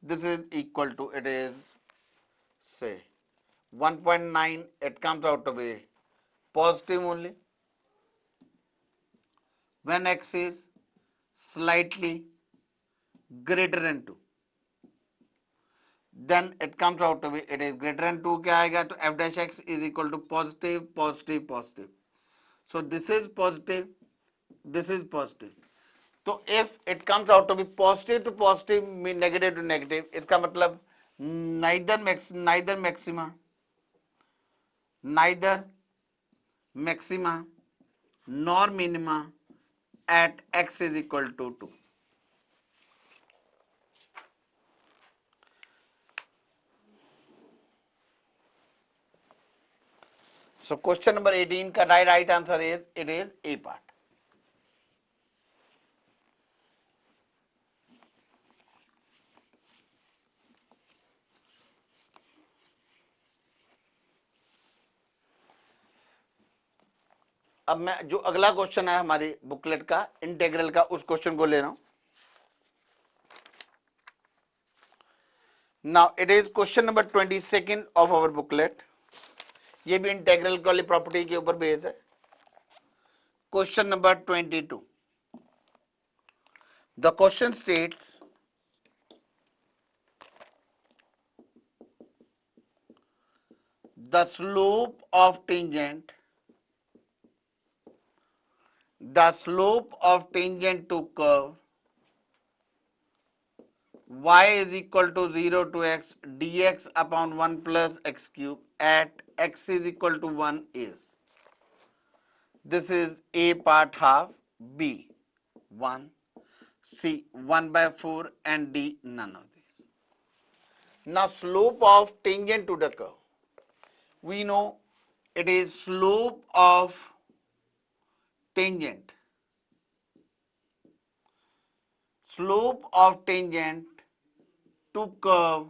this is equal to, it is, say 1.9, it comes out to be positive only. When x is slightly greater than 2, then it comes out to be, it is greater than 2, क्या आएगा, तो f dash x is equal to positive positive positive. So this is positive, this is positive. तो if it comes out to be positive to positive mean negative to negative, इसका मतलब neither maxima nor minima at x is equal to 2. So question number 18 का right answer is, it is A part. अब मैं जो अगला question है हमारी booklet का इंटीग्रल का, उस क्वेश्चन को ले रहा हूं. Now it is question number 22 of our booklet. ये भी इंटीग्रल वाली प्रॉपर्टी के ऊपर बेस है. Question number 22. The question states the slope of tangent to curve y is equal to 0 to x dx upon 1 plus x cube at x is equal to 1 is, this is A part half, B 1. C 1 by 4 and D none of these. Now slope of tangent to the curve. We know it is slope of tangent. Slope of tangent to curve,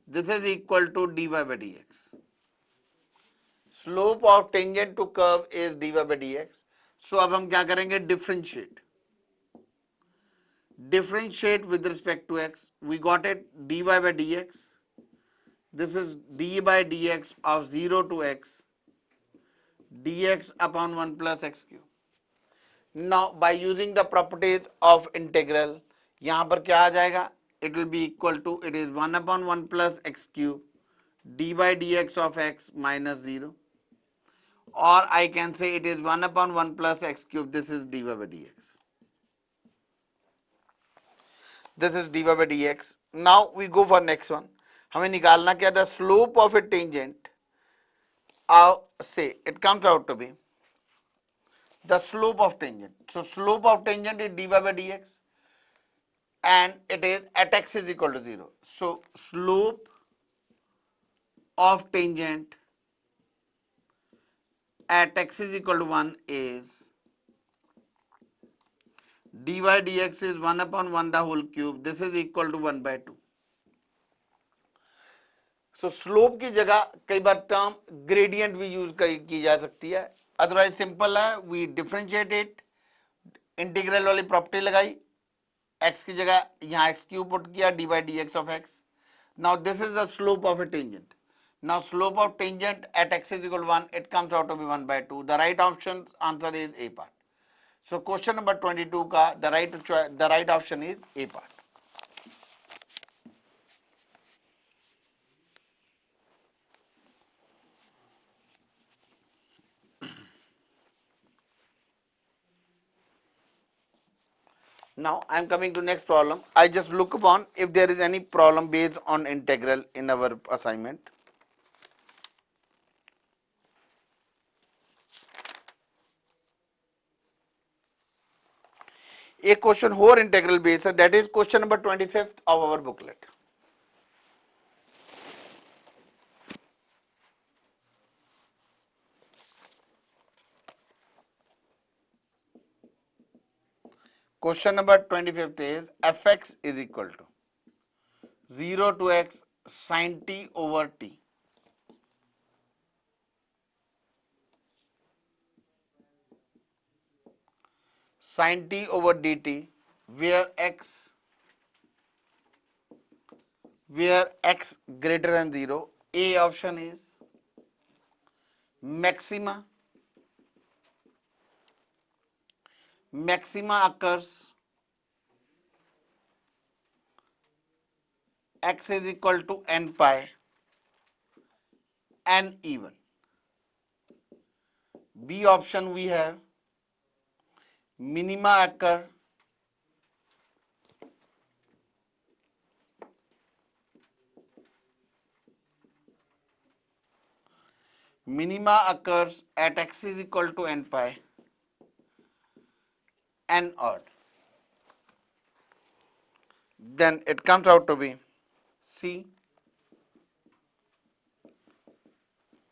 this is equal to dy by dx. Slope of tangent to curve is dy by dx. So अब हम क्या करेंगे? Differentiate. Differentiate with respect to x. We got it dy by dx. This is d by dx of 0 to x dx upon 1 plus x cube. Now by using the properties of integral, यहाँ पर क्या आ जाएगा? It will be equal to, it is 1 upon 1 plus x cube d by dx of x minus 0, or I can say it is 1 upon 1 plus x cube. This is dy by dx. This is dy by dx. Now we go for next one. हमें निकालना क्या? The slope of a tangent, say it comes out to be the slope of tangent. So slope of tangent is dy by dx, and it is at x is equal to 0. So slope of tangent at x is equal to 1 is dy dx is 1 upon 1 the whole cube. This is equal to 1 by 2. So slope की जगह कई बार term gradient भी use की जा सकती है, otherwise simple है. We differentiated, integral वाली प्रॉपर्टी लगाई, x की जगह यहाँ x क्यूब पुट किया, dy dx of x. Now this is the slope of a tangent. Now slope of tangent at x is equal to 1, it comes out to be 1 by 2. The right option answer is A part. So question number 22 का the right option is A part. Now I am coming to next problem. I just look upon if there is any problem based on integral in our assignment. A question whole integral based, that is question number 25th of our booklet. Question number 25th is fx is equal to 0 to x sin t over t. Sin t over dt, where x greater than 0. A option is maxima. Maxima occurs x is equal to n pi, n even. B option we have minima occurs at x is equal to n pi, n odd. Then it comes out to be C.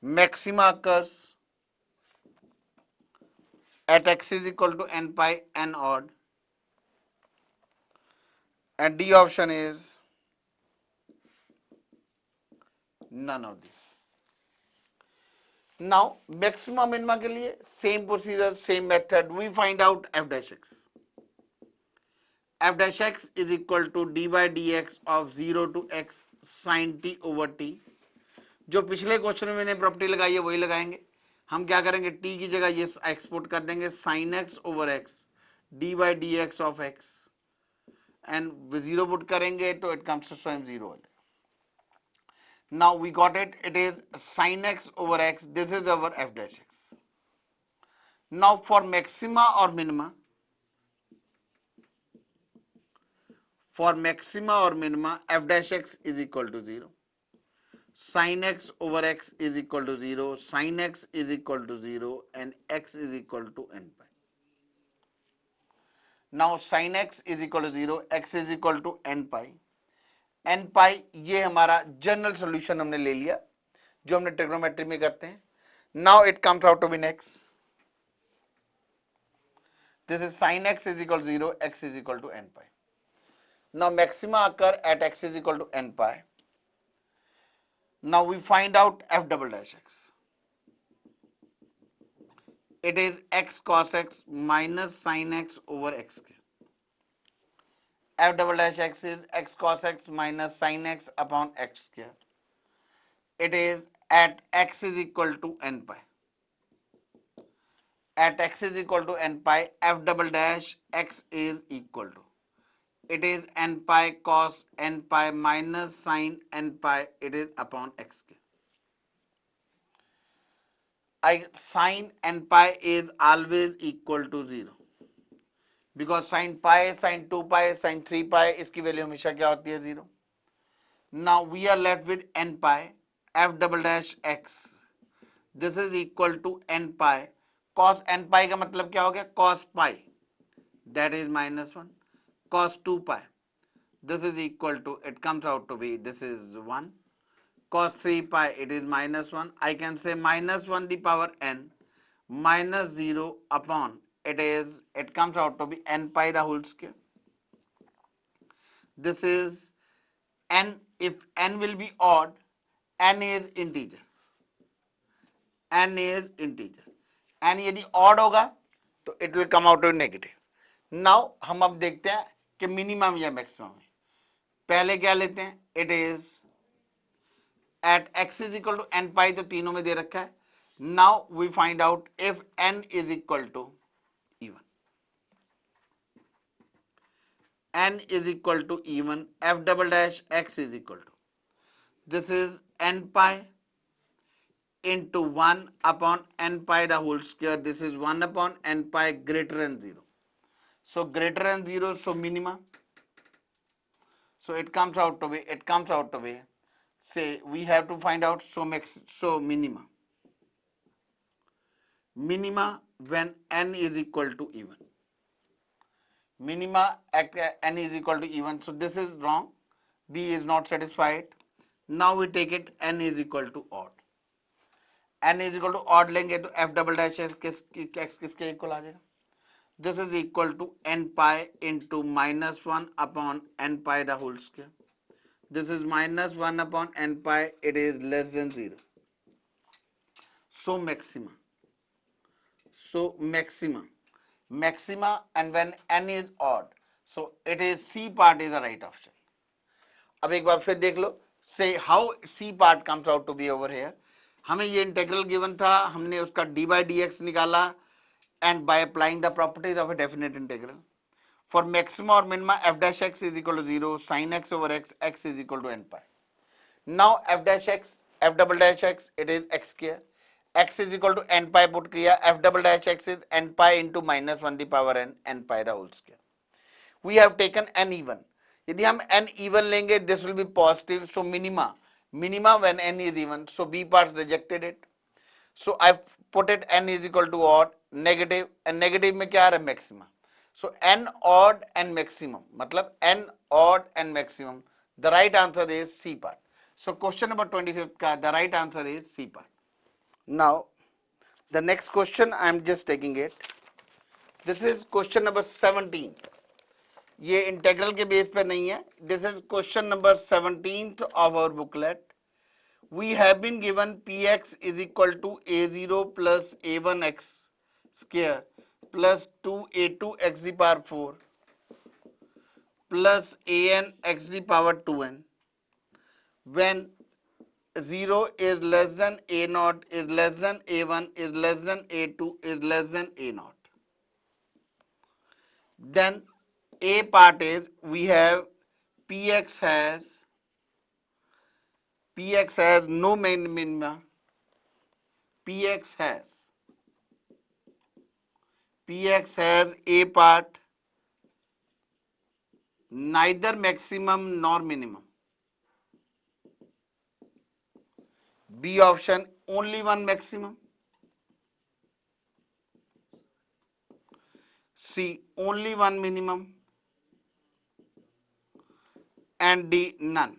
Maxima occurs at x is equal to n pi, n odd. And D option is none of these. Now maxima minima के लिए same procedure, same method. We find out f dash x. F dash x is equal to d by dx of 0 to x sin t over t. जो पिछले question में मैंने property लगाई है वही लगाएंगे. हम क्या करेंगे? t की जगह ये x पुट कर देंगे, sin x over x d by dx of x, and 0 put करेंगे तो it comes to स्वयं 0 हो जाएगा. Now we got it. It is sin x over x. This is our f dash x. Now for maxima or minima, f dash x is equal to 0. Sin x over x is equal to 0. Sin x is equal to 0, and x is equal to n pi. Now sine x is equal to 0, x is equal to n pi. N pi ये हमारा general solution हमने ले लिया जो हमने trigonometry में करते हैं। Now it comes out to be next, this is sin x is equal to 0, x is equal to n pi. Now maxima occur at x is equal to n pi. Now we find out f double dash x. It is x cos x minus sin x over x square. F double dash x is x cos x minus sin x upon x square. It is at x is equal to n pi. At x is equal to n pi, f double dash x is equal to, it is n pi cos n pi minus sin n pi, it is upon x square. Sin n pi is always equal to 0 because sin pi, sin 2 pi, sin 3 pi इसकी value हमेशा क्या होती है 0. Now we are left with n pi, f double dash x. This is equal to n pi. Cos n pi का मतलब क्या हो गया? Cos pi, that is minus 1. Cos 2 pi, this is equal to, it comes out to be, this is 1. Cos 3 pi, it is minus 1. I can say minus 1 the power n minus 0 upon, it comes out to be n pi the whole square. This is n, if n will be odd, n is integer. n is integer. n यदि odd होगा तो it will come out to negative. Now हम अब देखते हैं कि minimum या maximum है. पहले क्या लेते हैं? It is at x is equal to n pi, तो तीनों में दे रखा है. Now we find out if n is equal to even. n is equal to even, f double dash x is equal to, this is n pi into 1 upon n pi the whole square. This is 1 upon n pi greater than 0. So greater than 0, so minima. So it comes out to be, say we have to find out, so minima. Minima when n is equal to even. Minima at n is equal to even. So this is wrong. B is not satisfied. Now we take it n is equal to odd. n is equal to odd लेंगे तो f double dash x किसके equal आ जाएगा? This is equal to n pi into minus 1 upon n pi the whole square. This is minus 1 upon n pi, it is less than 0. So maxima. Maxima, and when n is odd, so it is C part is the right option. अब एक बार फिर देख लो, say how C part comes out to be over here. हमें ये integral given था, हमने उसका d by dx निकाला, and by applying the properties of a definite integral, for maxima or minima f dash x is equal to 0, sin x over x, x is equal to n pi. Now f dash x, f double dash x, it is x square, x is equal to n pi put किया, f double dash x is n pi into minus 1 the power n, n pi the whole square. We have taken n even. यदि हम n even लेंगे, this will be positive, so minima when n is even, so B part rejected it. So I put it n is equal to odd, negative, and negative में क्या आ रहा है? Maxima. So n odd and maximum, मतलब n odd and maximum. The right answer is C part. So question number 25th का the right answer is C part. Now the next question I am just taking it. This is question number 17. ये integral के base पे नहीं है. This is question number 17th of our booklet. We have been given px is equal to a0 plus a1x square plus 2a2 x the power 4 plus an x the power 2n when 0 is less than a naught is less than a1 is less than a2 is less than a naught. Then a part is we have px has no minima. px has a part neither maximum nor minimum. B option only one maximum. C, only one minimum, and D, none.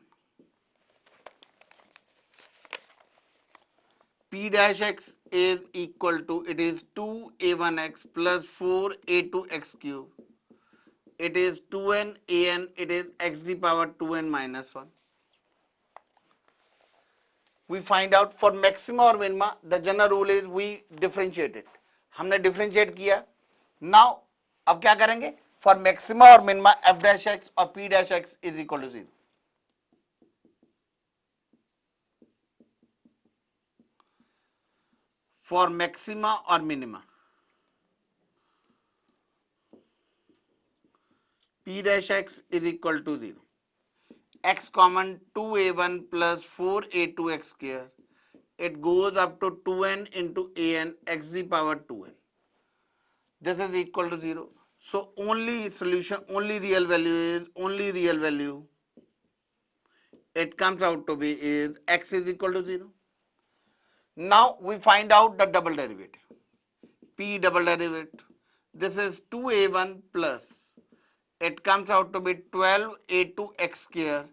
P dash x is equal to, it is 2a1x plus 4a2x cube. It is 2n an, it is x to the power 2n minus 1. We find out for maxima or minima, the general rule is we differentiate it. हमने differentiate किया. Now, अब क्या करेंगे? For maxima or minima, f dash x or p dash x is equal to 0. For maxima or minima, p dash x is equal to 0. X common 2a1 plus 4a2x square. It goes up to 2n into an x to the power 2n. This is equal to 0. So only solution, only real value, it comes out to be is x is equal to 0. Now we find out the double derivative. P double derivative. This is 2a1 plus, it comes out to be 12a2x square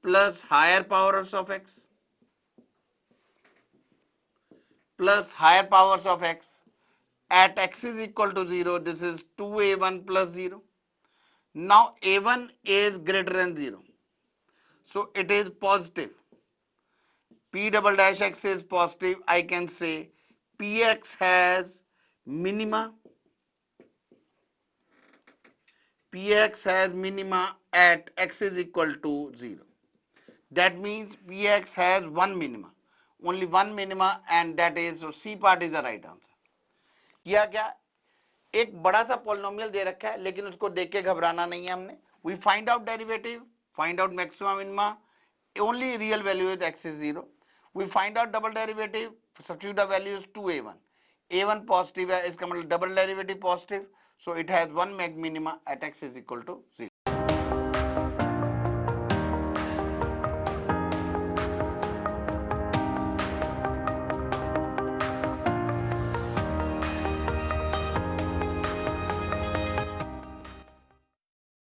plus higher powers of x plus higher powers of x. At x is equal to 0, this is 2a1 plus 0. Now a1 is greater than 0. So it is positive. P double dash x is positive. I can say Px has minima. Px has minima at x is equal to 0. That means Px has one minima. Only one minima, and that is, so C part is the right answer. किया क्या? एक बड़ा सा polynomial दे रखा है, लेकिन उसको देख के घबराना नहीं है हमने. We find out derivative, find out maxima minima. Only real value is x is 0. We find out double derivative, substitute the values 2a1. a1 positive है, इसका मतलब double derivative positive, so it has one minima at x is equal to 0.